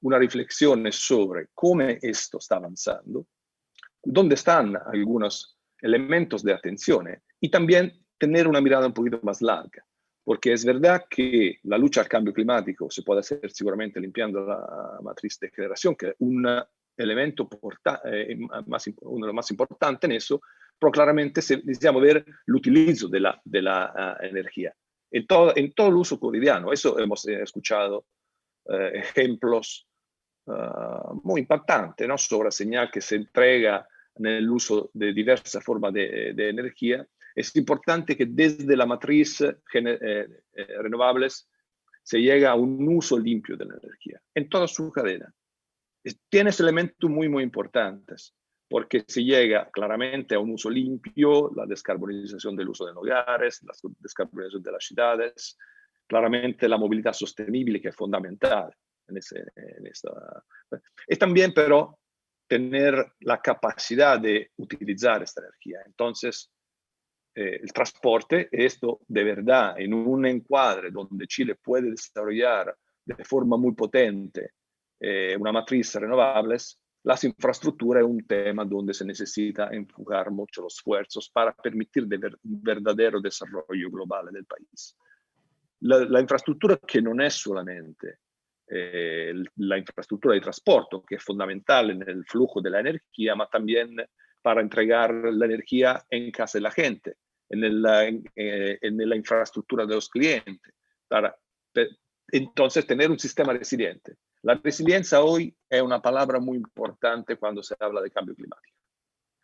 una reflexión sobre cómo esto está avanzando, dónde están algunos elementos de atención y también tener una mirada un poquito más larga. Porque es verdad que la lucha al cambio climático se puede hacer seguramente limpiando la matriz de generación, que es un elemento uno de los más importantes en eso, pero claramente necesitamos ver el utilizo de la energía en todo el uso cotidiano. Eso hemos escuchado ejemplos muy impactantes, ¿no? Sobre la señal que se entrega en el uso de diversas formas de energía. Es importante que desde la matriz renovables se llegue a un uso limpio de la energía en toda su cadena. Tienes elementos muy importantes, porque se llega claramente a un uso limpio, la descarbonización del uso de hogares, la descarbonización de las ciudades, claramente la movilidad sostenible, que es fundamental en esta. Y también, pero, tener la capacidad de utilizar esta energía. Entonces, el transporte, esto de verdad, en un encuadre donde Chile puede desarrollar de forma muy potente una matriz renovables, las infraestructuras es un tema donde se necesita enfocar mucho los esfuerzos para permitir un verdadero desarrollo global del país. La infraestructura que no es solamente la infraestructura de transporte, que es fundamental en el flujo de la energía, pero también para entregar la energía en casa de la gente, en la infraestructura de los clientes. Entonces, tener un sistema resiliente. La resiliencia hoy es una palabra muy importante cuando se habla de cambio climático.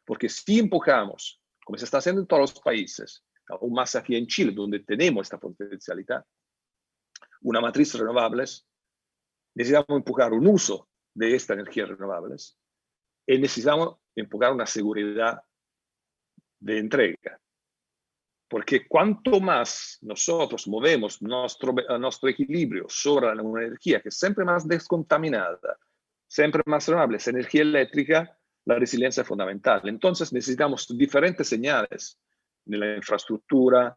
Porque si empujamos, como se está haciendo en todos los países, aún más aquí en Chile, donde tenemos esta potencialidad, una matriz renovables, necesitamos empujar un uso de estas energías renovables y necesitamos empujar una seguridad de entrega. Porque cuanto más nosotros movemos nuestro equilibrio sobre una energía que es siempre más descontaminada, siempre más renovable, esa energía eléctrica, la resiliencia es fundamental. Entonces necesitamos diferentes señales en la infraestructura,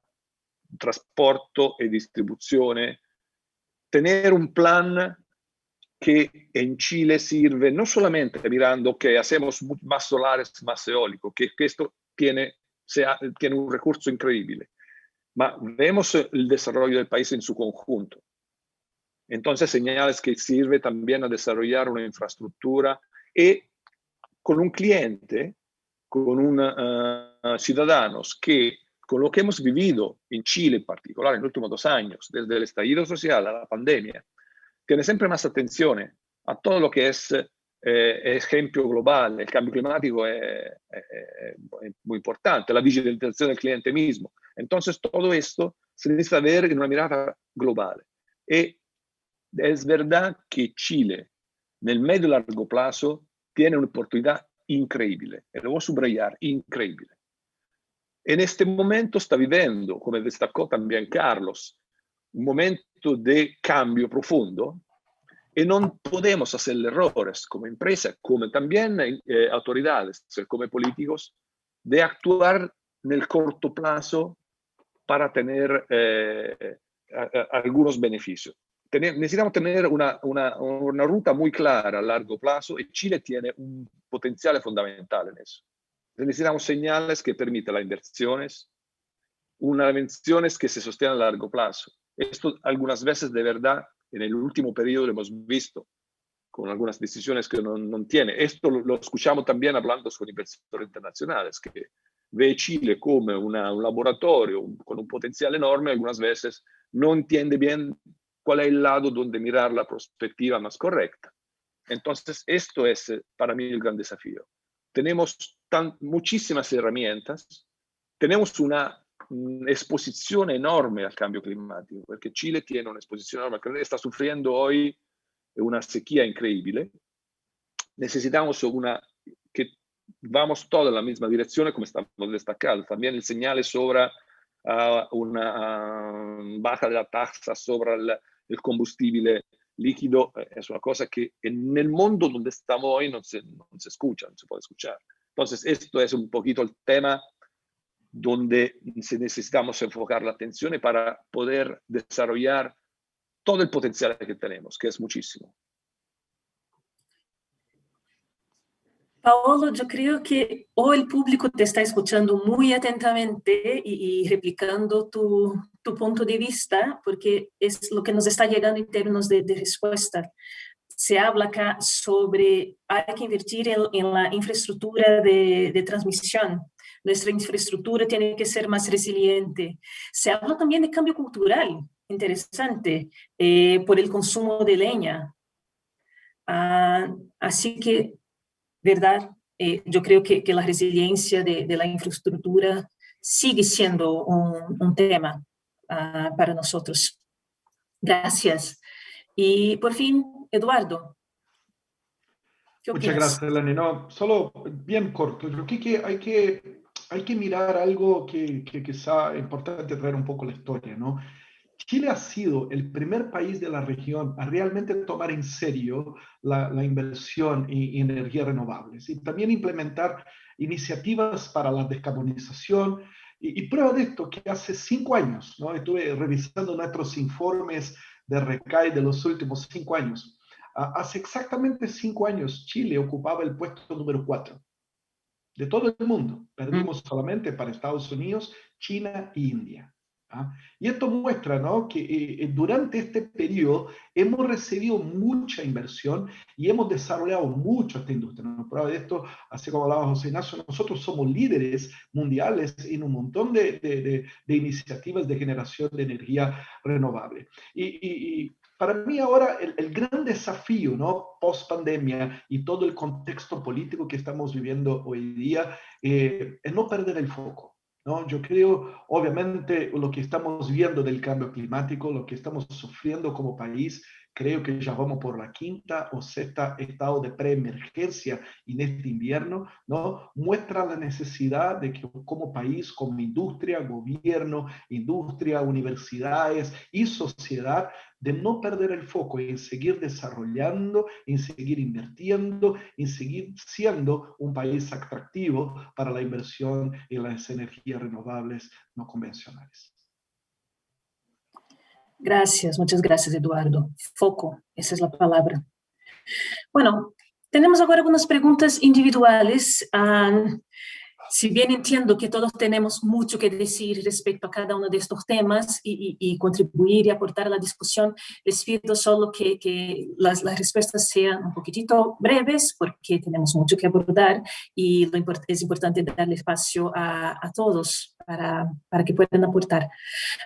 transporte y distribución. Tener un plan que en Chile sirve no solamente mirando que hacemos más solares, más eólicos, que esto tiene un recurso increíble, ma vemos el desarrollo del país en su conjunto. Entonces, señales que sirve también a desarrollar una infraestructura y con un cliente, con ciudadanos que, con lo que hemos vivido en Chile en particular en los últimos 2 años, desde el estallido social a la pandemia, tiene siempre más atención a todo lo que es ejemplo global. El cambio climático es muy importante, la digitalización del cliente mismo. Entonces, todo esto se necesita ver en una mirada global. Y es verdad que Chile, en el medio y largo plazo, tiene una oportunidad increíble. Y lo voy a subrayar, increíble. En este momento está viviendo, como destacó también Carlos, un momento de cambio profundo y no podemos hacer errores como empresa, como también autoridades, como políticos, de actuar en el corto plazo para tener algunos beneficios. Necesitamos tener una ruta muy clara a largo plazo y Chile tiene un potencial fundamental en eso. Necesitamos señales que permitan las inversiones, unas inversiones que se sostengan a largo plazo. Esto algunas veces de verdad en el último periodo lo hemos visto con algunas decisiones que no tiene. Esto lo escuchamos también hablando con inversores internacionales, que ve Chile como un laboratorio con un potencial enorme, algunas veces no entiende bien cuál es el lado donde mirar la perspectiva más correcta. Entonces, esto es para mí el gran desafío. Tenemos muchísimas herramientas, tenemos una exposición enorme al cambio climático, porque Chile tiene una exposición enorme, está sufriendo hoy una sequía increíble. Necesitamos que vamos todos en la misma dirección, como estamos destacando. También el señal sobre una baja de la tasa sobre el combustible líquido es una cosa que en el mundo donde estamos hoy no se escucha, no se puede escuchar. Entonces, esto es un poquito el tema donde necesitamos enfocar la atención para poder desarrollar todo el potencial que tenemos, que es muchísimo. Paolo, yo creo que hoy el público te está escuchando muy atentamente y replicando tu punto de vista, porque es lo que nos está llegando en términos de respuesta. Se habla acá sobre hay que invertir en la infraestructura de transmisión. Nuestra infraestructura tiene que ser más resiliente. Se habla también de cambio cultural, interesante, por el consumo de leña. Así que, ¿verdad? Yo creo que la resiliencia de la infraestructura sigue siendo un tema para nosotros. Gracias. Y por fin, Eduardo, ¿qué opinas? Muchas gracias, Eleni. No, solo bien corto. Yo creo que hay que mirar algo que quizá es importante traer un poco la historia, ¿no? Chile ha sido el primer país de la región a realmente tomar en serio la inversión en energías renovables y también implementar iniciativas para la descarbonización. Y prueba de esto que hace 5 años, ¿no? Estuve revisando nuestros informes de RECAE de los últimos 5 años. Hace exactamente 5 años, Chile ocupaba el puesto número 4 de todo el mundo. Perdimos solamente para Estados Unidos, China e India. Y esto muestra, ¿no?, que durante este periodo hemos recibido mucha inversión y hemos desarrollado mucho esta industria. ¿No? Prueba de esto, así como hablaba José Ignacio, nosotros somos líderes mundiales en un montón de iniciativas de generación de energía renovable. Y para mí ahora el gran desafío, ¿no?, post pandemia y todo el contexto político que estamos viviendo hoy día es no perder el foco. ¿No? Yo creo, obviamente, lo que estamos viendo del cambio climático, lo que estamos sufriendo como país, creo que ya vamos por la quinta o sexta estado de preemergencia en este invierno, ¿no? Muestra la necesidad de que como país, como industria, gobierno, industria, universidades y sociedad, de no perder el foco en seguir desarrollando, en seguir invirtiendo, en seguir siendo un país atractivo para la inversión en las energías renovables no convencionales. Gracias, muchas gracias, Eduardo. Foco, esa es la palabra. Bueno, tenemos ahora algunas preguntas individuales. Si bien entiendo que todos tenemos mucho que decir respecto a cada uno de estos temas y contribuir y aportar a la discusión, les pido solo que las respuestas sean un poquitito breves porque tenemos mucho que abordar y es importante darle espacio a todos para que puedan aportar.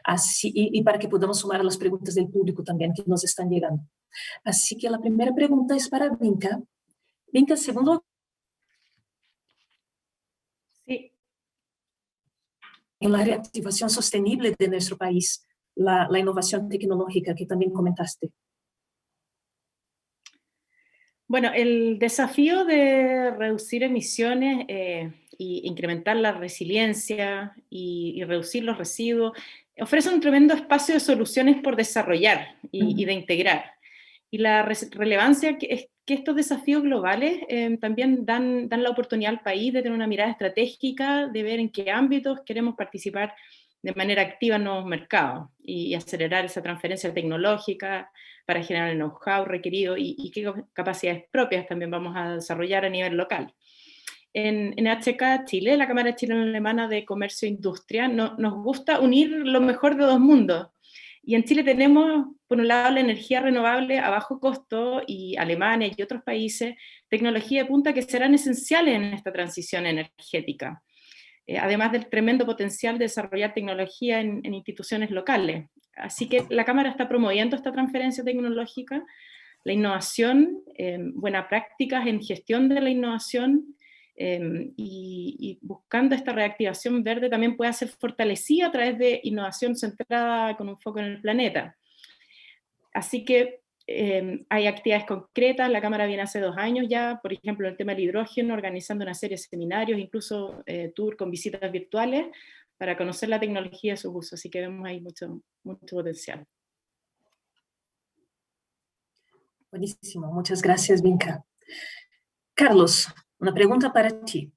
Así, y para que podamos sumar a las preguntas del público también que nos están llegando. Así que la primera pregunta es para Vinca. Vinca, segundo... Sí. En la reactivación sostenible de nuestro país, la innovación tecnológica que también comentaste. Bueno, el desafío de reducir emisiones y incrementar la resiliencia y reducir los residuos ofrece un tremendo espacio de soluciones por desarrollar y de integrar. Y la relevancia que estos desafíos globales también dan la oportunidad al país de tener una mirada estratégica, de ver en qué ámbitos queremos participar de manera activa en nuevos mercados y acelerar esa transferencia tecnológica para generar el know-how requerido y qué capacidades propias también vamos a desarrollar a nivel local. En HK Chile, la Cámara Chileno-Alemana de Comercio e Industria, nos gusta unir lo mejor de dos mundos. Y en Chile tenemos, por un lado, la energía renovable a bajo costo y Alemania y otros países, tecnología de punta que serán esenciales en esta transición energética. Además del tremendo potencial de desarrollar tecnología en instituciones locales. Así que la Cámara está promoviendo esta transferencia tecnológica, la innovación, buenas prácticas en gestión de la innovación, y buscando esta reactivación verde también puede ser fortalecida a través de innovación centrada con un foco en el planeta. Así que hay actividades concretas, la Cámara viene hace 2 años ya, por ejemplo, el tema del hidrógeno, organizando una serie de seminarios, incluso tour con visitas virtuales, para conocer la tecnología y sus usos, así que vemos ahí mucho potencial. Buenísimo, muchas gracias, Vinca. Carlos, una pregunta para ti.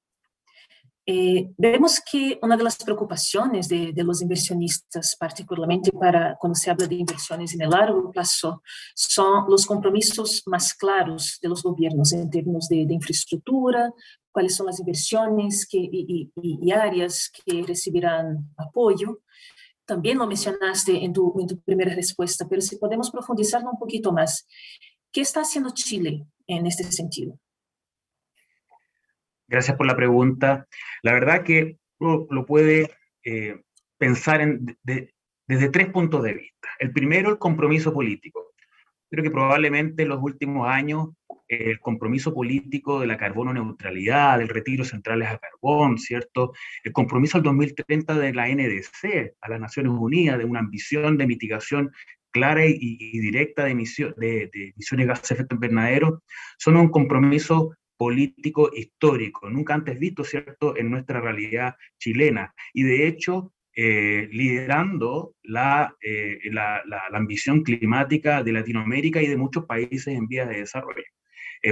Vemos que una de las preocupaciones de los inversionistas, particularmente cuando se habla de inversiones en el largo plazo, son los compromisos más claros de los gobiernos en términos de infraestructura, cuáles son las inversiones y áreas que recibirán apoyo. También lo mencionaste en tu primera respuesta, pero si podemos profundizarlo un poquito más. ¿Qué está haciendo Chile en este sentido? Gracias por la pregunta. La verdad que uno lo puede pensar desde 3 puntos de vista. El primero, el compromiso político. Creo que probablemente en los últimos años el compromiso político de la carbono neutralidad, del retiro de centrales a carbón, ¿cierto? El compromiso al 2030 de la NDC, a las Naciones Unidas, de una ambición de mitigación clara y directa de emisiones de gases de efecto invernadero, son un compromiso político histórico, nunca antes visto, ¿cierto?, en nuestra realidad chilena. Y de hecho, liderando la ambición climática de Latinoamérica y de muchos países en vías de desarrollo.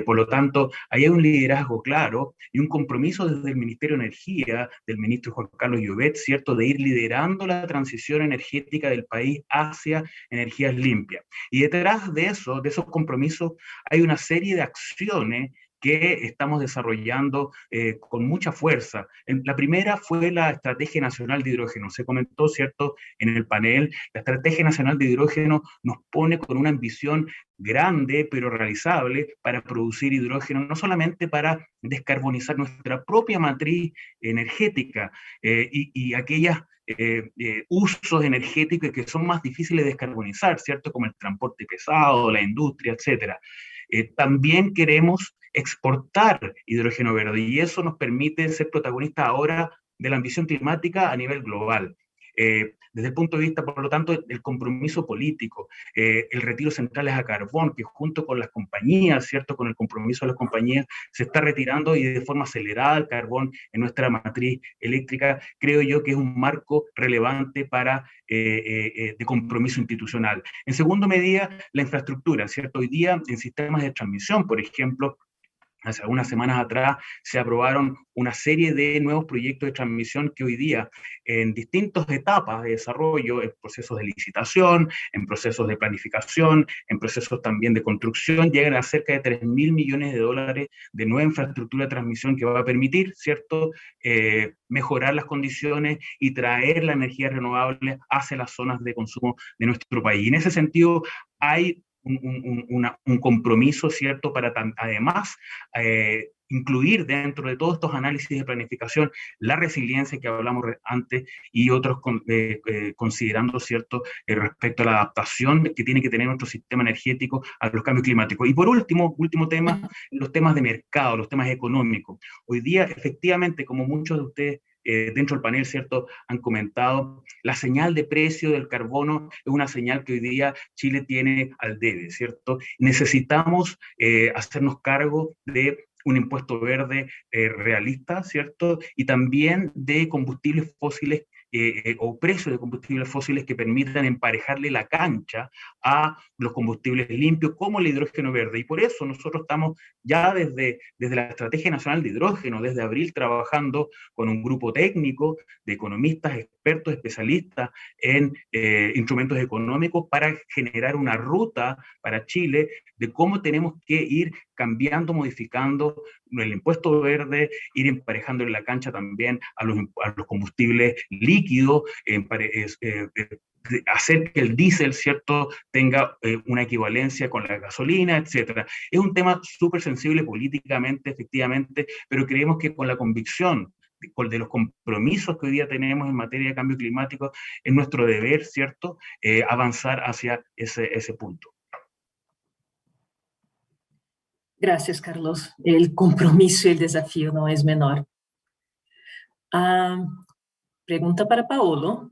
Por lo tanto, ahí hay un liderazgo claro y un compromiso desde el Ministerio de Energía, del ministro Juan Carlos Llobet, ¿cierto?, de ir liderando la transición energética del país hacia energías limpias. Y detrás de esos compromisos, hay una serie de acciones que estamos desarrollando con mucha fuerza. La primera fue la Estrategia Nacional de Hidrógeno. Se comentó, ¿cierto?, en el panel, la Estrategia Nacional de Hidrógeno nos pone con una ambición grande, pero realizable, para producir hidrógeno, no solamente para descarbonizar nuestra propia matriz energética y aquellas usos energéticos que son más difíciles de descarbonizar, ¿cierto?, como el transporte pesado, la industria, etcétera. También queremos exportar hidrógeno verde y eso nos permite ser protagonistas ahora de la ambición climática a nivel global. Desde el punto de vista, por lo tanto, del compromiso político, el retiro de centrales a carbón, que junto con las compañías, ¿cierto?, con el compromiso de las compañías, se está retirando y de forma acelerada el carbón en nuestra matriz eléctrica, creo yo que es un marco relevante para de compromiso institucional. En segunda medida, la infraestructura, ¿cierto? Hoy día, en sistemas de transmisión, por ejemplo, hace algunas semanas atrás se aprobaron una serie de nuevos proyectos de transmisión que hoy día, en distintas etapas de desarrollo, en procesos de licitación, en procesos de planificación, en procesos también de construcción, llegan a cerca de 3.000 millones de dólares de nueva infraestructura de transmisión que va a permitir, ¿cierto?, mejorar las condiciones y traer la energía renovable hacia las zonas de consumo de nuestro país. Y en ese sentido, hay un compromiso, ¿cierto?, para además incluir dentro de todos estos análisis de planificación la resiliencia que hablamos antes y otros considerando, ¿cierto?, respecto a la adaptación que tiene que tener nuestro sistema energético a los cambios climáticos. Y por último tema, los temas de mercado, los temas económicos. Hoy día, efectivamente, como muchos de ustedes dentro del panel, ¿cierto?, han comentado, la señal de precio del carbono es una señal que hoy día Chile tiene al debe, ¿cierto? Necesitamos hacernos cargo de un impuesto verde realista, ¿cierto? Y también de combustibles fósiles o precios de combustibles fósiles que permitan emparejarle la cancha a los combustibles limpios como el hidrógeno verde. Y por eso nosotros estamos ya desde la Estrategia Nacional de Hidrógeno, desde abril, trabajando con un grupo técnico de economistas, expertos, especialistas en instrumentos económicos para generar una ruta para Chile de cómo tenemos que ir cambiando, modificando el impuesto verde, ir emparejando en la cancha también a los combustibles líquidos, hacer que el diésel, ¿cierto?, tenga una equivalencia con la gasolina, etcétera. Es un tema súper sensible políticamente, efectivamente, pero creemos que con la convicción de los compromisos que hoy día tenemos en materia de cambio climático, es nuestro deber, ¿cierto?, avanzar hacia ese punto. Gracias, Carlos. El compromiso y el desafío no es menor. Pregunta para Paolo.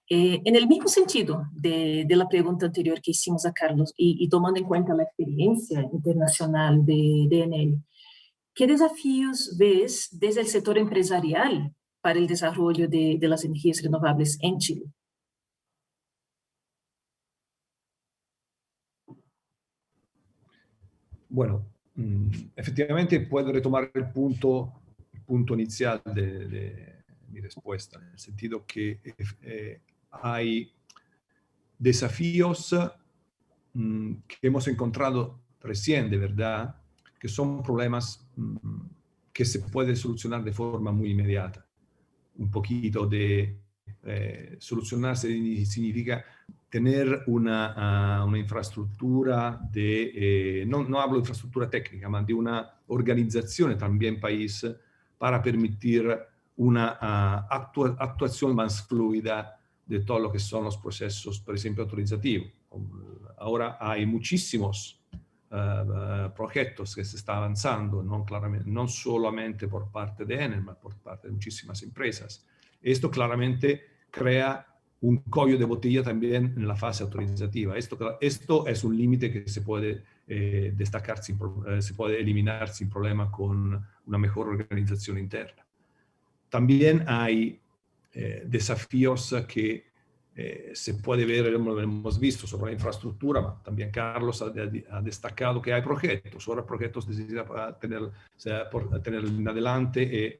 En el mismo sentido de la pregunta anterior que hicimos a Carlos y tomando en cuenta la experiencia internacional de Enel, ¿qué desafíos ves desde el sector empresarial para el desarrollo de las energías renovables en Chile? Bueno, efectivamente puedo retomar el punto inicial de mi respuesta, en el sentido que hay desafíos que hemos encontrado recién, de verdad, que son problemas que se pueden solucionar de forma muy inmediata. Un poquito de solucionarse significa tener una infraestructura no hablo de infraestructura técnica, ma de una organización también país para permitir una actuación más fluida de todo lo que son los procesos, por ejemplo, autorizativos. Ahora hay muchísimos proyectos que se están avanzando, no solamente por parte de Enel, sino por parte de muchísimas empresas. Esto claramente crea un cuello de botella también en la fase autorizativa. Esto es un límite que se puede destacar, se puede eliminar sin problema con una mejor organización interna. También hay desafíos que se puede ver, lo hemos visto sobre la infraestructura, pero también Carlos ha destacado que hay proyectos. Ahora proyectos necesitan tener en adelante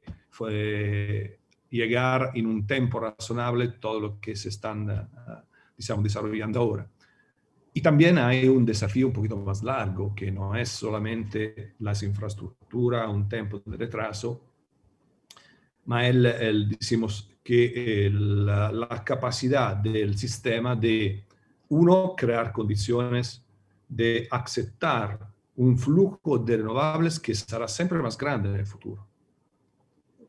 llegar en un tiempo razonable todo lo que se están desarrollando ahora. Y también hay un desafío un poquito más largo, que no es solamente las infraestructuras, un tiempo de retraso, ma decimos que la capacidad del sistema de, uno, crear condiciones de aceptar un flujo de renovables que será siempre más grande en el futuro,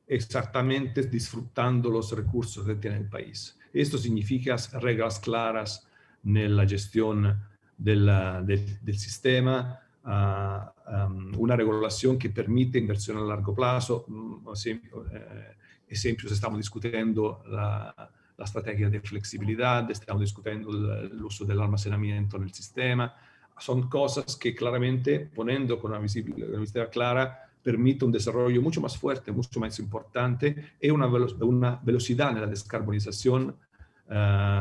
exactamente disfrutando los recursos que tiene el país. Esto significa reglas claras en la gestión del sistema, una regulación que permite inversión a largo plazo. Ejemplos, estamos discutiendo la estrategia de flexibilidad, estamos discutiendo el uso del almacenamiento en el sistema. Son cosas que claramente, poniendo con una visibilidad clara, permite un desarrollo mucho más fuerte, mucho más importante y una velocidad en la descarbonización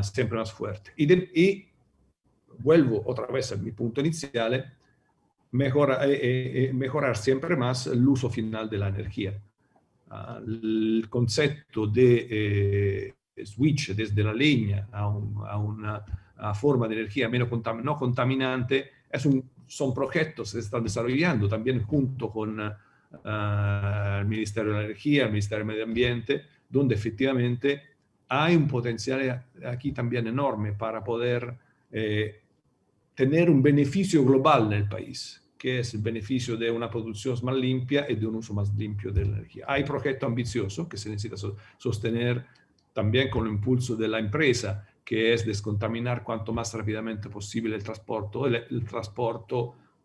siempre más fuerte. Y vuelvo otra vez a mi punto inicial, mejorar siempre más el uso final de la energía. El concepto de switch desde la leña a una forma de energía menos no contaminante son proyectos que se están desarrollando también junto con el Ministerio de la Energía, el Ministerio del Medio Ambiente, donde efectivamente hay un potencial aquí también enorme para poder tener un beneficio global en el país, que es el beneficio de una producción más limpia y de un uso más limpio de la energía. Hay proyectos ambiciosos que se necesita sostener también con el impulso de la empresa, que es descontaminar cuanto más rápidamente posible el transporte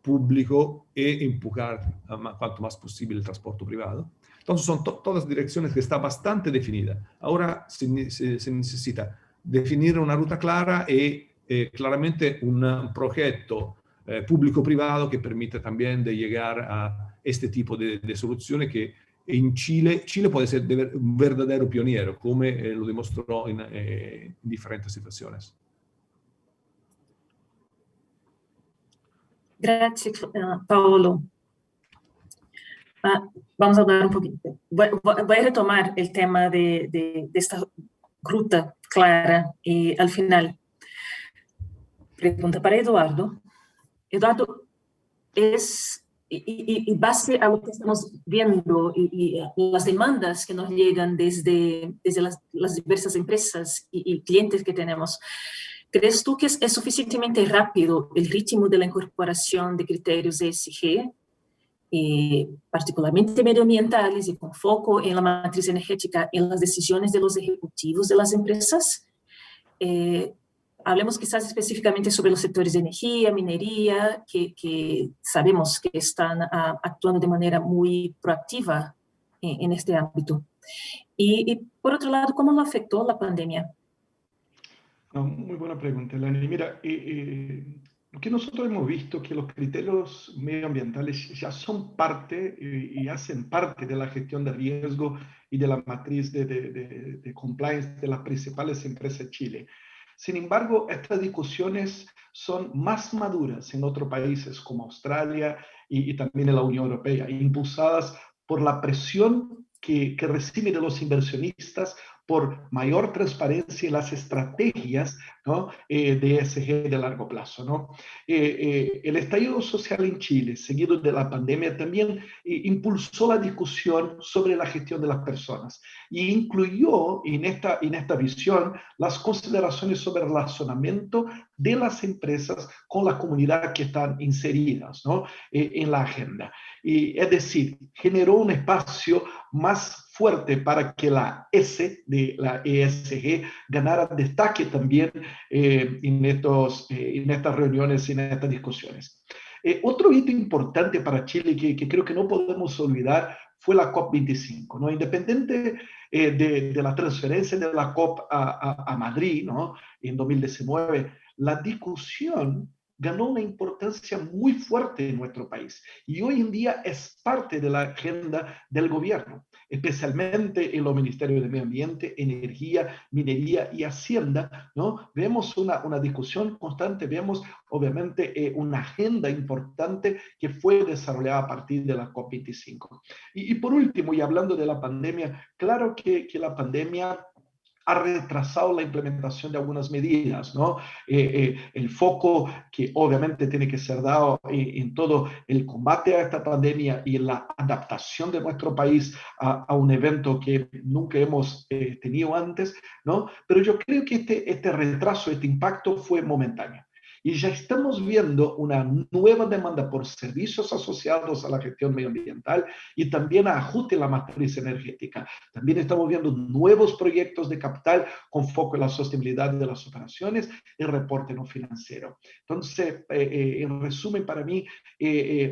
público e empujar cuanto más posible el transporte privado. Entonces son todas direcciones que están bastante definidas. Ahora se necesita definir una ruta clara y claramente un proyecto público-privado que permite también de llegar a este tipo de soluciones que en Chile puede ser un verdadero pionero, como lo demostró en diferentes situaciones. Gracias, Paolo. Vamos a hablar un poquito. Voy a retomar el tema de esta ruta clara al final. Pregunta para Eduardo. Eduardo, y base a lo que estamos viendo y las demandas que nos llegan desde las diversas empresas y clientes que tenemos, ¿crees tú que es suficientemente rápido el ritmo de la incorporación de criterios ESG, particularmente medioambientales y con foco en la matriz energética en las decisiones de los ejecutivos de las empresas? Hablemos quizás específicamente sobre los sectores de energía, minería, que sabemos que están actuando de manera muy proactiva en este ámbito. Y por otro lado, ¿cómo lo afectó la pandemia? No, muy buena pregunta, Elani. Mira, lo que nosotros hemos visto que los criterios medioambientales ya son parte y hacen parte de la gestión de riesgo y de la matriz de compliance de las principales empresas de Chile. Sin embargo, estas discusiones son más maduras en otros países como Australia y también en la Unión Europea, impulsadas por la presión que reciben de los inversionistas por mayor transparencia en las estrategias, ¿no?, de ESG de largo plazo, ¿no? El estallido social en Chile, seguido de la pandemia, también impulsó la discusión sobre la gestión de las personas e incluyó en esta visión las consideraciones sobre el relacionamiento de las empresas con la comunidad que están inseridas, ¿no?, en la agenda. Es decir, generó un espacio más fuerte para que la S de la ESG ganara destaque también en estas reuniones y en estas discusiones. Otro hito importante para Chile que creo que no podemos olvidar fue la COP25, ¿no? Independiente de la transferencia de la COP a Madrid, ¿no?, en 2019, la discusión ganó una importancia muy fuerte en nuestro país y hoy en día es parte de la agenda del gobierno, especialmente en los ministerios de Medio Ambiente, Energía, Minería y Hacienda, ¿no? Vemos una discusión constante, vemos obviamente una agenda importante que fue desarrollada a partir de la COP25. Y por último, y hablando de la pandemia, claro que la pandemia ha retrasado la implementación de algunas medidas, ¿no? El foco que obviamente tiene que ser dado en todo el combate a esta pandemia y en la adaptación de nuestro país a un evento que nunca hemos tenido antes, ¿no? Pero yo creo que este retraso, este impacto fue momentáneo. Y ya estamos viendo una nueva demanda por servicios asociados a la gestión medioambiental y también a ajuste en la matriz energética. También estamos viendo nuevos proyectos de capital con foco en la sostenibilidad de las operaciones y reporte no financiero. Entonces, en resumen, para mí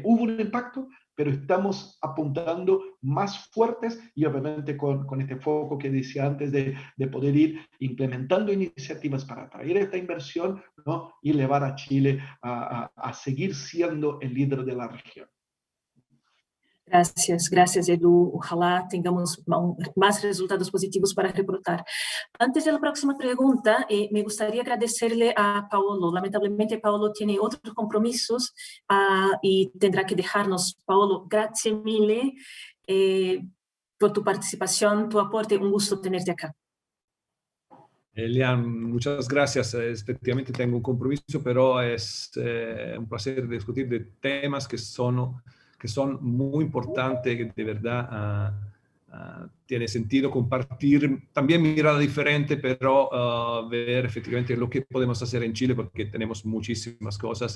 hubo un impacto, pero estamos apuntando más fuertes y obviamente con este foco que decía antes de poder ir implementando iniciativas para atraer esta inversión, ¿no? Y llevar a Chile a seguir siendo el líder de la región. Gracias, gracias Edu. Ojalá tengamos más resultados positivos para reportar. Antes de la próxima pregunta, me gustaría agradecerle a Paolo. Lamentablemente, Paolo tiene otros compromisos y tendrá que dejarnos. Paolo, grazie mille por tu participación, tu aporte. Un gusto tenerte acá. Elian, muchas gracias. Efectivamente tengo un compromiso, pero es un placer discutir de temas que son muy importantes, que de verdad tiene sentido compartir también mirada diferente, pero ver efectivamente lo que podemos hacer en Chile, porque tenemos muchísimas cosas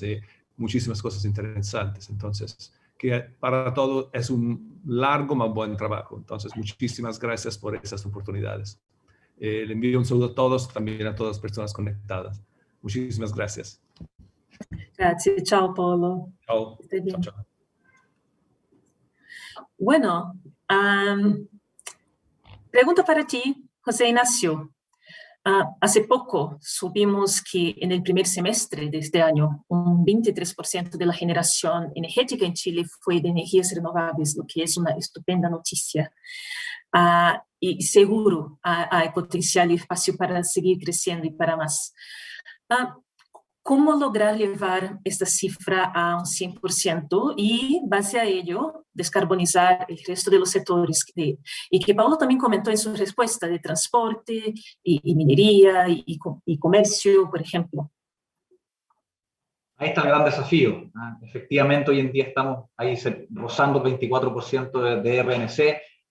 interesantes. Entonces, que para todo es un largo, pero buen trabajo. Entonces, muchísimas gracias por esas oportunidades. Le envío un saludo a todos, también a todas las personas conectadas. Muchísimas gracias. Gracias. Chao, Paolo. Chao. Chao, chao. Bueno, pregunta para ti, José Ignacio. Hace poco supimos que en el primer semestre de este año, un 23% de la generación energética en Chile fue de energías renovables, lo que es una estupenda noticia. Y seguro hay potencial y espacio para seguir creciendo y para más. ¿Cómo lograr llevar esta cifra a un 100% y, base a ello, descarbonizar el resto de los sectores? Y que Paolo también comentó en su respuesta de transporte y minería y comercio, por ejemplo. Ahí está el gran desafío. Efectivamente, hoy en día estamos ahí rozando el 24% de RNC,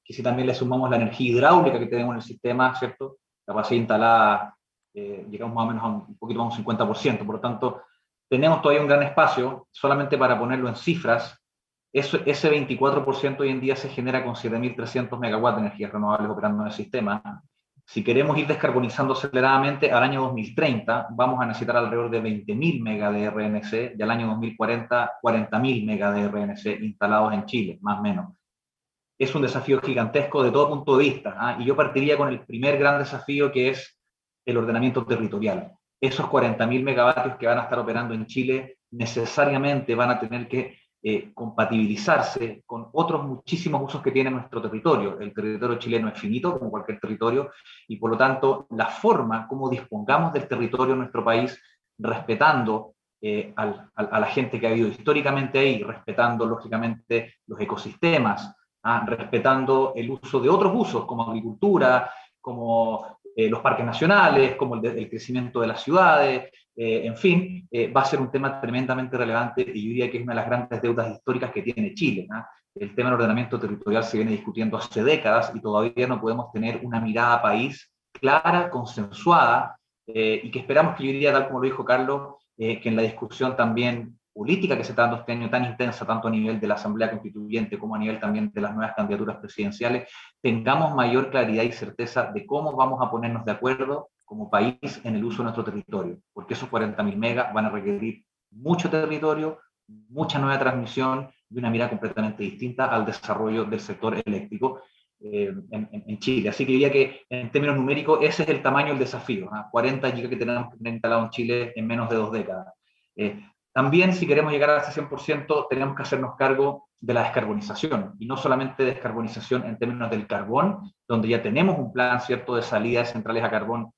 que si también le sumamos la energía hidráulica que tenemos en el sistema, ¿cierto? Capacidad instalada, llegamos más o menos a un poquito más de un 50%. Por lo tanto, tenemos todavía un gran espacio. Solamente para ponerlo en cifras, ese 24% hoy en día se genera con 7.300 megawatts de energías renovables operando en el sistema. Si queremos ir descarbonizando aceleradamente, al año 2030 vamos a necesitar alrededor de 20.000 megas de RNC y al año 2040 40.000 megas de RNC instalados en Chile, más o menos. Es un desafío gigantesco de todo punto de vista, y yo partiría con el primer gran desafío, que es el ordenamiento territorial. Esos 40.000 megavatios que van a estar operando en Chile necesariamente van a tener que compatibilizarse con otros muchísimos usos que tiene nuestro territorio. El territorio chileno es finito, como cualquier territorio, y por lo tanto la forma como dispongamos del territorio en nuestro país, respetando a la gente que ha vivido históricamente ahí, respetando lógicamente los ecosistemas, respetando el uso de otros usos como agricultura, como los parques nacionales, como el crecimiento de las ciudades, en fin, va a ser un tema tremendamente relevante y yo diría que es una de las grandes deudas históricas que tiene Chile. El tema del ordenamiento territorial se viene discutiendo hace décadas y todavía no podemos tener una mirada país clara, consensuada, y que esperamos que yo diría, tal como lo dijo Carlos, que en la discusión también política que se está dando este año tan intensa, tanto a nivel de la Asamblea Constituyente como a nivel también de las nuevas candidaturas presidenciales, tengamos mayor claridad y certeza de cómo vamos a ponernos de acuerdo como país en el uso de nuestro territorio, porque esos 40.000 megas van a requerir mucho territorio, mucha nueva transmisión y una mirada completamente distinta al desarrollo del sector eléctrico en Chile. Así que diría que en términos numéricos ese es el tamaño del desafío, 40 gigas que tenemos que tener instalado en Chile en menos de 2 décadas. También, si queremos llegar a ese 100%, tenemos que hacernos cargo de la descarbonización, y no solamente descarbonización en términos del carbón, donde ya tenemos un plan, ¿cierto?, de salida de centrales a carbón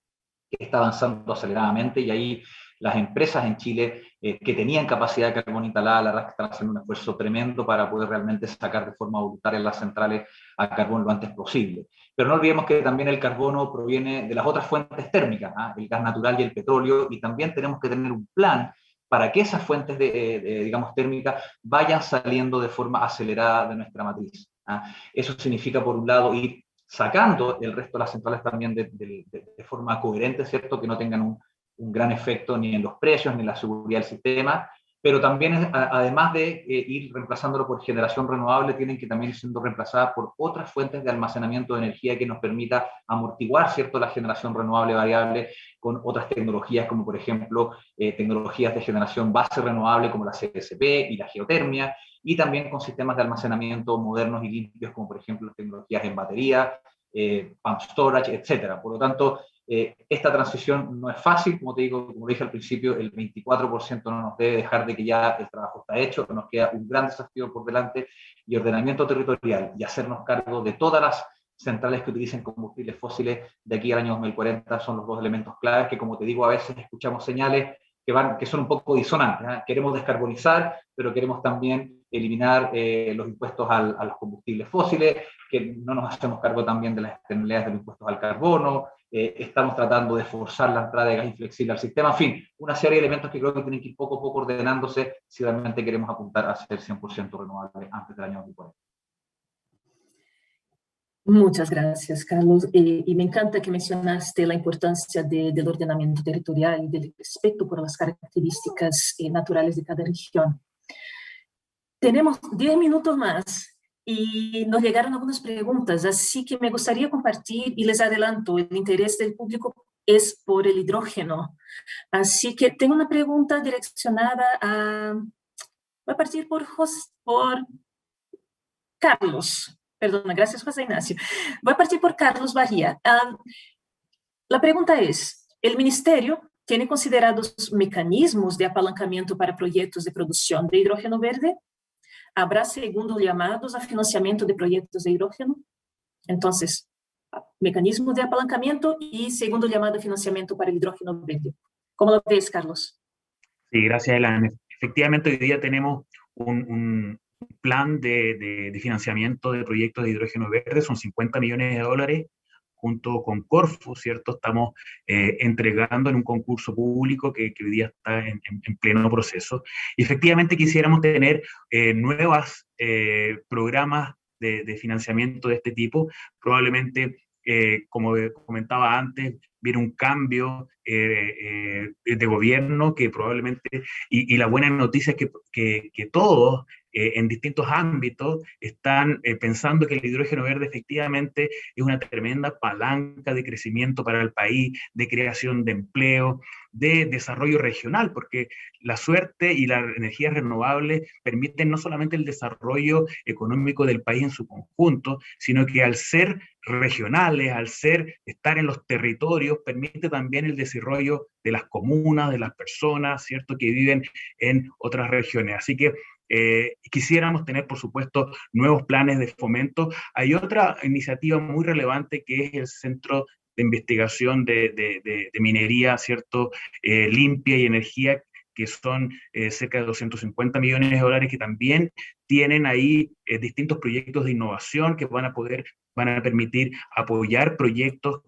que está avanzando aceleradamente, y ahí las empresas en Chile que tenían capacidad de carbón instalada, la verdad es que están haciendo un esfuerzo tremendo para poder realmente sacar de forma voluntaria las centrales a carbón lo antes posible. Pero no olvidemos que también el carbono proviene de las otras fuentes térmicas, el gas natural y el petróleo, y también tenemos que tener un plan para que esas fuentes digamos, térmicas vayan saliendo de forma acelerada de nuestra matriz. Eso significa, por un lado, ir sacando el resto de las centrales también de forma coherente, ¿cierto? Que no tengan un gran efecto ni en los precios ni en la seguridad del sistema, pero también, además de ir reemplazándolo por generación renovable, tienen que también ir siendo reemplazadas por otras fuentes de almacenamiento de energía que nos permita amortiguar, ¿cierto?, la generación renovable variable con otras tecnologías, como por ejemplo tecnologías de generación base renovable como la CSP y la geotermia, y también con sistemas de almacenamiento modernos y limpios, como por ejemplo las tecnologías en batería, pump storage, etcétera. Por lo tanto, esta transición no es fácil, como te digo, como dije al principio, el 24% no nos debe dejar de que ya el trabajo está hecho, nos queda un gran desafío por delante, y ordenamiento territorial y hacernos cargo de todas las centrales que utilicen combustibles fósiles de aquí al año 2040 son los dos elementos claves que, como te digo, a veces escuchamos señales que son un poco disonantes, ¿eh? Queremos descarbonizar, pero queremos también eliminar los impuestos a los combustibles fósiles, que no nos hacemos cargo también de las externalidades de los impuestos al carbono, estamos tratando de forzar la entrada de gas inflexible al sistema, en fin, una serie de elementos que creo que tienen que ir poco a poco ordenándose si realmente queremos apuntar a ser 100% renovable antes del año 2040. Muchas gracias, Carlos. Y me encanta que mencionaste la importancia del ordenamiento territorial y del respeto por las características naturales de cada región. Tenemos 10 minutos más y nos llegaron algunas preguntas, así que me gustaría compartir y les adelanto, el interés del público es por el hidrógeno. Así que tengo una pregunta direccionada a... Voy a partir por Carlos. Perdona, gracias, José Ignacio. Voy a partir por Carlos Bahía. La pregunta es, ¿el Ministerio tiene considerados mecanismos de apalancamiento para proyectos de producción de hidrógeno verde? ¿Habrá segundos llamados a financiamiento de proyectos de hidrógeno? Entonces, mecanismos de apalancamiento y segundo llamado a financiamiento para el hidrógeno verde. ¿Cómo lo ves, Carlos? Sí, gracias, Elan. Efectivamente, hoy día tenemos un plan de financiamiento de proyectos de hidrógeno verde, son 50 millones de dólares, junto con Corfo, ¿cierto? Estamos entregando en un concurso público que hoy día está en pleno proceso. Y efectivamente quisiéramos tener nuevos programas de financiamiento de este tipo. Probablemente, como comentaba antes, viene un cambio de gobierno que probablemente, y la buena noticia es que todos en distintos ámbitos están pensando que el hidrógeno verde efectivamente es una tremenda palanca de crecimiento para el país, de creación de empleo, de desarrollo regional, porque la suerte y las energías renovables permiten no solamente el desarrollo económico del país en su conjunto, sino que al ser regionales, al estar en los territorios, permite también el desarrollo de las comunas, de las personas, ¿cierto?, que viven en otras regiones. Así que quisiéramos tener, por supuesto, nuevos planes de fomento. Hay otra iniciativa muy relevante que es el Centro de Investigación de Minería, ¿cierto?, limpia y energía, que son cerca de 250 millones de dólares, que también tienen ahí distintos proyectos de innovación que van a permitir apoyar proyectos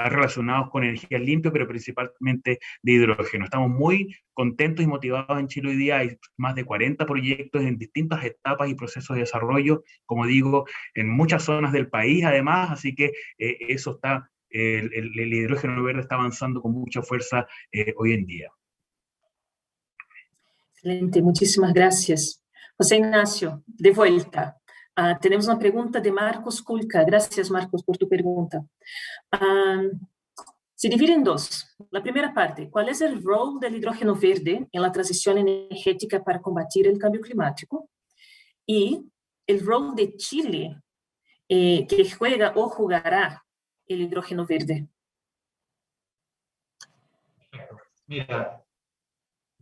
relacionados con energía limpia, pero principalmente de hidrógeno. Estamos muy contentos y motivados en Chile hoy día. Hay más de 40 proyectos en distintas etapas y procesos de desarrollo, como digo, en muchas zonas del país además, así que eso está, el hidrógeno verde está avanzando con mucha fuerza hoy en día. Excelente, muchísimas gracias. José Ignacio, de vuelta. Tenemos una pregunta de Marcos Kulka. Gracias, Marcos, por tu pregunta. Se divide en dos. La primera parte, ¿cuál es el rol del hidrógeno verde en la transición energética para combatir el cambio climático? Y el rol de Chile, que juega o jugará el hidrógeno verde. Mira,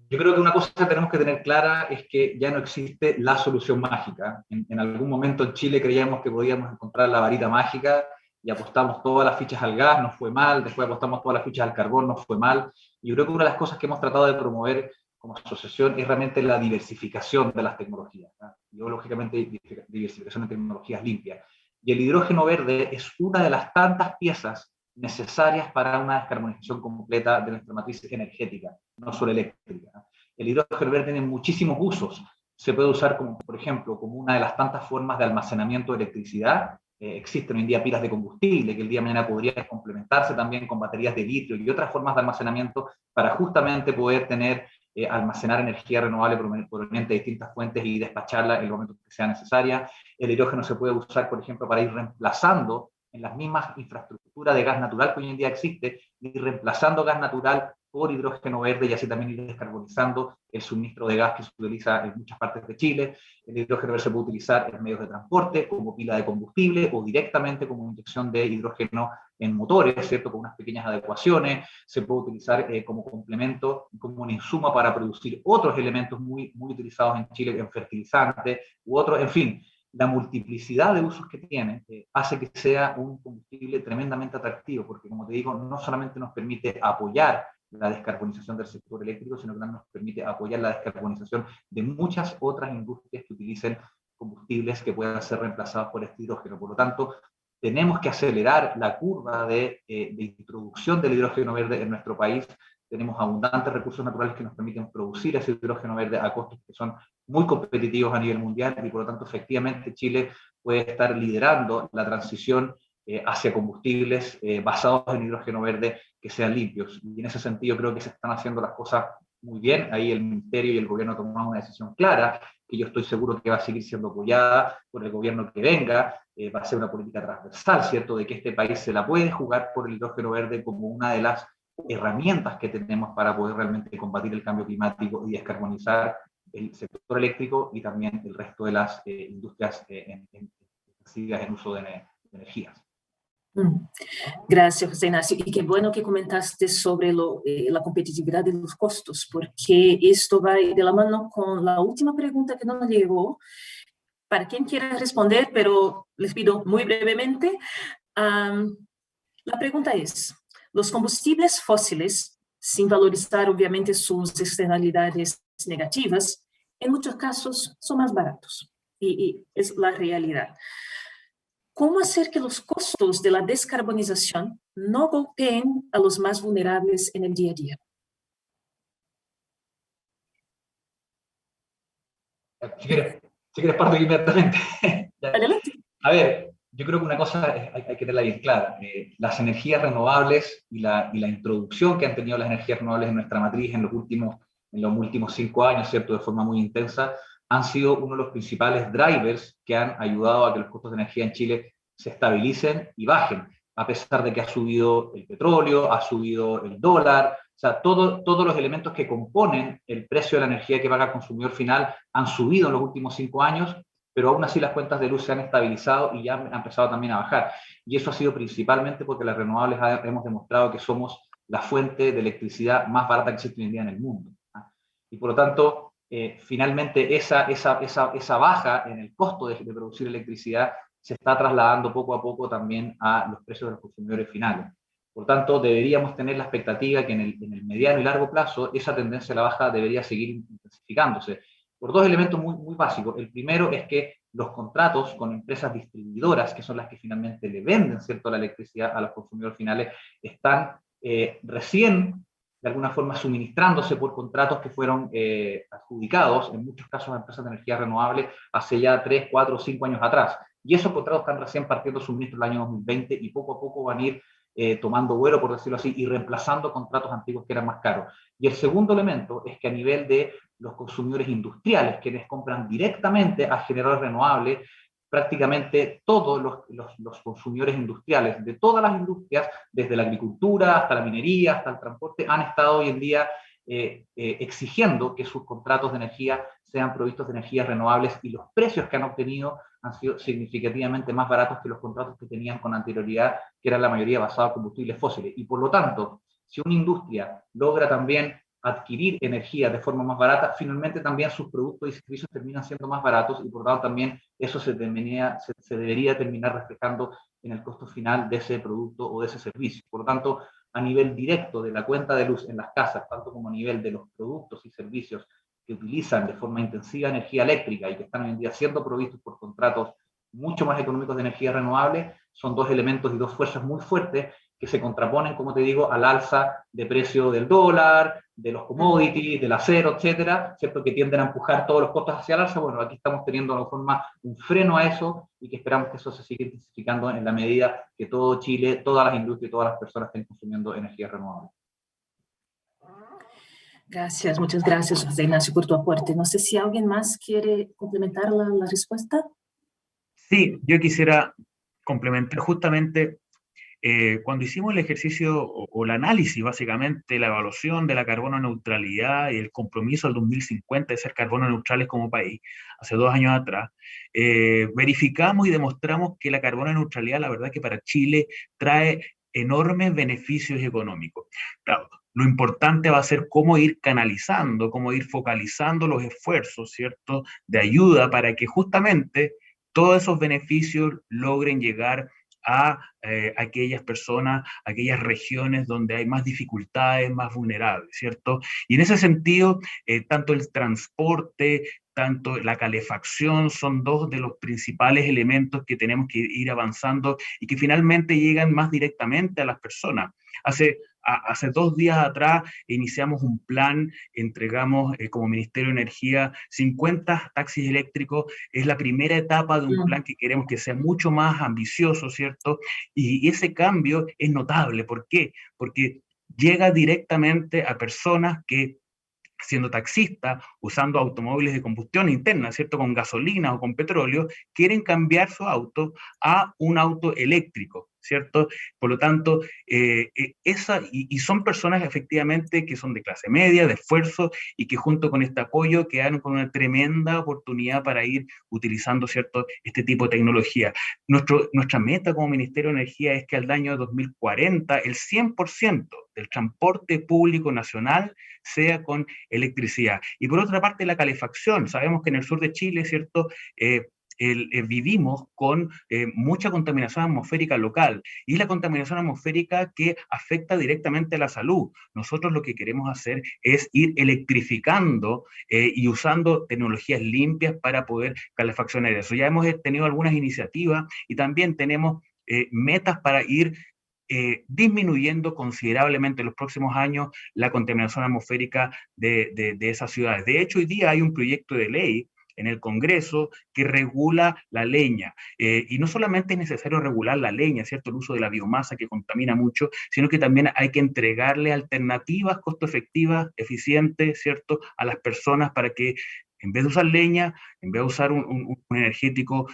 yo creo que una cosa que tenemos que tener clara es que ya no existe la solución mágica. En algún momento en Chile creíamos que podíamos encontrar la varita mágica y apostamos todas las fichas al gas, nos fue mal, después apostamos todas las fichas al carbón, nos fue mal. Y yo creo que una de las cosas que hemos tratado de promover como asociación es realmente la diversificación de las tecnologías, ¿no? Biológicamente, diversificación de tecnologías limpias. Y el hidrógeno verde es una de las tantas piezas necesarias para una descarbonización completa de nuestra matriz energética, no solo eléctrica. El hidrógeno verde tiene muchísimos usos. Se puede usar, como, por ejemplo, como una de las tantas formas de almacenamiento de electricidad. Existen hoy en día pilas de combustible que el día de mañana podrían complementarse también con baterías de litio y otras formas de almacenamiento para justamente poder almacenar energía renovable proveniente de distintas fuentes y despacharla en el momento que sea necesaria. El hidrógeno se puede usar, por ejemplo, para ir reemplazando en las mismas infraestructuras de gas natural que hoy en día existe, y reemplazando gas natural por hidrógeno verde y así también ir descarbonizando el suministro de gas que se utiliza en muchas partes de Chile. El hidrógeno verde se puede utilizar en medios de transporte, como pila de combustible o directamente como inyección de hidrógeno en motores, ¿cierto? Con unas pequeñas adecuaciones. Se puede utilizar como complemento, como un insumo para producir otros elementos muy utilizados en Chile, en fertilizantes u otros, en fin. La multiplicidad de usos que tiene hace que sea un combustible tremendamente atractivo, porque como te digo, no solamente nos permite apoyar la descarbonización del sector eléctrico, sino que también nos permite apoyar la descarbonización de muchas otras industrias que utilicen combustibles que puedan ser reemplazados por este hidrógeno. Por lo tanto, tenemos que acelerar la curva de introducción del hidrógeno verde en nuestro país. Tenemos abundantes recursos naturales que nos permiten producir ese hidrógeno verde a costos que son muy competitivos a nivel mundial y por lo tanto efectivamente Chile puede estar liderando la transición hacia combustibles basados en hidrógeno verde que sean limpios. Y en ese sentido creo que se están haciendo las cosas muy bien. Ahí el Ministerio y el Gobierno han tomado una decisión clara, que yo estoy seguro que va a seguir siendo apoyada por el gobierno que venga. Va a ser una política transversal, ¿cierto?, de que este país se la puede jugar por el hidrógeno verde como una de las herramientas que tenemos para poder realmente combatir el cambio climático y descarbonizar el sector eléctrico y también el resto de las industrias intensivas en uso de energías. Gracias, José Ignacio. Y qué bueno que comentaste sobre la competitividad de los costos, porque esto va de la mano con la última pregunta que nos llegó. Para quien quiera responder, pero les pido muy brevemente. La pregunta es, los combustibles fósiles, sin valorizar obviamente sus externalidades negativas, en muchos casos son más baratos, y es la realidad. ¿Cómo hacer que los costos de la descarbonización no golpeen a los más vulnerables en el día a día? Si quieres parto inmediatamente. Adelante. A ver, yo creo que una cosa hay que tenerla bien clara. Las energías renovables y la introducción que han tenido las energías renovables en nuestra matriz en los últimos 5 años, ¿cierto?, de forma muy intensa, han sido uno de los principales drivers que han ayudado a que los costos de energía en Chile se estabilicen y bajen, a pesar de que ha subido el petróleo, ha subido el dólar, o sea, todos los elementos que componen el precio de la energía que paga el consumidor final han subido en los últimos 5 años, pero aún así las cuentas de luz se han estabilizado y ya han empezado también a bajar. Y eso ha sido principalmente porque las renovables hemos demostrado que somos la fuente de electricidad más barata que existe hoy en día en el mundo. Y por lo tanto, finalmente esa baja en el costo de producir electricidad se está trasladando poco a poco también a los precios de los consumidores finales. Por tanto, deberíamos tener la expectativa que en el mediano y largo plazo esa tendencia a la baja debería seguir intensificándose, por 2 elementos muy básicos. El primero es que los contratos con empresas distribuidoras, que son las que finalmente le venden, ¿cierto?, la electricidad a los consumidores finales, están recién, de alguna forma, suministrándose por contratos que fueron adjudicados, en muchos casos a empresas de energía renovable, hace ya 3, 4 o 5 años atrás. Y esos contratos están recién partiendo suministro el año 2020 y poco a poco van a ir tomando vuelo, por decirlo así, y reemplazando contratos antiguos que eran más caros. Y el segundo elemento es que a nivel de los consumidores industriales, quienes compran directamente a generadores renovables, prácticamente todos los consumidores industriales de todas las industrias, desde la agricultura hasta la minería, hasta el transporte, han estado hoy en día exigiendo que sus contratos de energía sean provistos de energías renovables y los precios que han obtenido han sido significativamente más baratos que los contratos que tenían con anterioridad, que eran la mayoría basados en combustibles fósiles. Y por lo tanto, si una industria logra también adquirir energía de forma más barata, finalmente también sus productos y servicios terminan siendo más baratos y por lo tanto también eso se debería terminar reflejando en el costo final de ese producto o de ese servicio. Por lo tanto, a nivel directo de la cuenta de luz en las casas, tanto como a nivel de los productos y servicios que utilizan de forma intensiva energía eléctrica y que están hoy en día siendo provistos por contratos mucho más económicos de energía renovable, son 2 elementos y 2 fuerzas muy fuertes que se contraponen, como te digo, al alza de precio del dólar, de los commodities, del acero, etcétera, ¿cierto?, que tienden a empujar todos los costos hacia el alza. Bueno, aquí estamos teniendo de alguna forma un freno a eso y que esperamos que eso se siga intensificando en la medida que todo Chile, todas las industrias y todas las personas estén consumiendo energía renovable. Gracias, muchas gracias, José Ignacio, por tu aporte. No sé si alguien más quiere complementar la respuesta. Sí, yo quisiera complementar justamente cuando hicimos el ejercicio o el análisis, básicamente, la evaluación de la carbono neutralidad y el compromiso al 2050 de ser carbono neutrales como país, hace 2 años atrás, verificamos y demostramos que la carbono neutralidad, la verdad que para Chile trae enormes beneficios económicos. Claro, lo importante va a ser cómo ir canalizando, cómo ir focalizando los esfuerzos, ¿cierto?, de ayuda para que justamente todos esos beneficios logren llegar a aquellas personas, aquellas regiones donde hay más dificultades, más vulnerables, ¿cierto? Y en ese sentido, tanto el transporte, tanto la calefacción son 2 de los principales elementos que tenemos que ir avanzando y que finalmente llegan más directamente a las personas. Hace 2 días atrás iniciamos un plan, entregamos como Ministerio de Energía 50 taxis eléctricos. Es la primera etapa de un plan que queremos que sea mucho más ambicioso, ¿cierto? Y ese cambio es notable. ¿Por qué? Porque llega directamente a personas que, siendo taxistas, usando automóviles de combustión interna, ¿cierto?, con gasolina o con petróleo, quieren cambiar su auto a un auto eléctrico, ¿cierto? Por lo tanto, son personas efectivamente que son de clase media, de esfuerzo, y que junto con este apoyo quedaron con una tremenda oportunidad para ir utilizando, ¿cierto?, este tipo de tecnología. Nuestra meta como Ministerio de Energía es que al año 2040 el 100% del transporte público nacional sea con electricidad. Y por otra parte, la calefacción. Sabemos que en el sur de Chile, ¿cierto?, vivimos con mucha contaminación atmosférica local, y la contaminación atmosférica que afecta directamente a la salud. Nosotros lo que queremos hacer es ir electrificando y usando tecnologías limpias para poder calefaccionar eso. Ya hemos tenido algunas iniciativas y también tenemos metas para ir disminuyendo considerablemente en los próximos años la contaminación atmosférica de esas ciudades. De hecho, hoy día hay un proyecto de ley en el Congreso que regula la leña. Y no solamente es necesario regular la leña, ¿cierto?, el uso de la biomasa que contamina mucho, sino que también hay que entregarle alternativas costo efectivas, eficientes, ¿cierto?, a las personas para que en vez de usar leña, en vez de usar un energético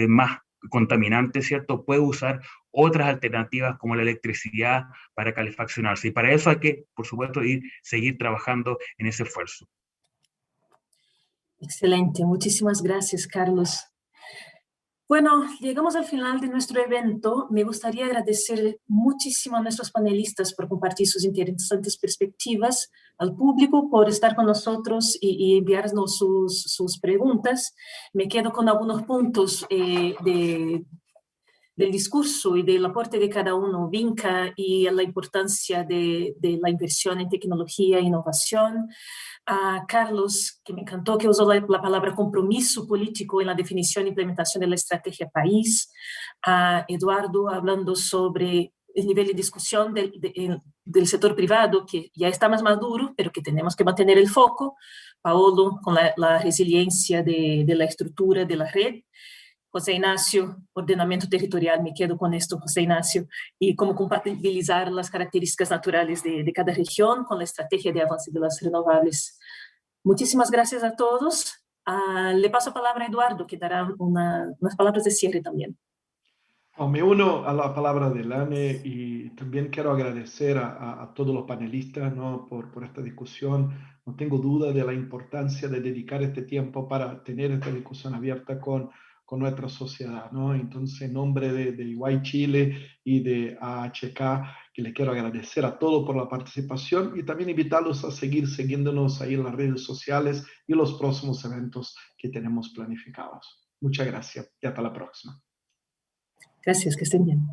más contaminante, ¿cierto?, puede usar otras alternativas como la electricidad para calefaccionarse. Y para eso hay que, por supuesto, seguir trabajando en ese esfuerzo. Excelente, muchísimas gracias, Carlos. Bueno, llegamos al final de nuestro evento. Me gustaría agradecer muchísimo a nuestros panelistas por compartir sus interesantes perspectivas, al público por estar con nosotros y enviarnos sus preguntas. Me quedo con algunos puntos del discurso y del aporte de cada uno, Vinca, y la importancia de la inversión en tecnología e innovación. A Carlos, que me encantó, que usó la palabra compromiso político en la definición e implementación de la estrategia país. A Eduardo, hablando sobre el nivel de discusión del sector privado, que ya está más maduro, pero que tenemos que mantener el foco. Paolo, con la resiliencia de la estructura de la red. José Ignacio, ordenamiento territorial, me quedo con esto, José Ignacio, y cómo compatibilizar las características naturales de cada región con la estrategia de avance de las renovables. Muchísimas gracias a todos. Le paso la palabra a Eduardo, que dará unas palabras de cierre también. Me uno a la palabra de Lane y también quiero agradecer a todos los panelistas, ¿no?, por esta discusión. No tengo duda de la importancia de dedicar este tiempo para tener esta discusión abierta con nuestra sociedad, ¿no? Entonces, en nombre de EY Chile y de AHK, que les quiero agradecer a todos por la participación y también invitarlos a seguir siguiéndonos ahí en las redes sociales y los próximos eventos que tenemos planificados. Muchas gracias y hasta la próxima. Gracias, que estén bien.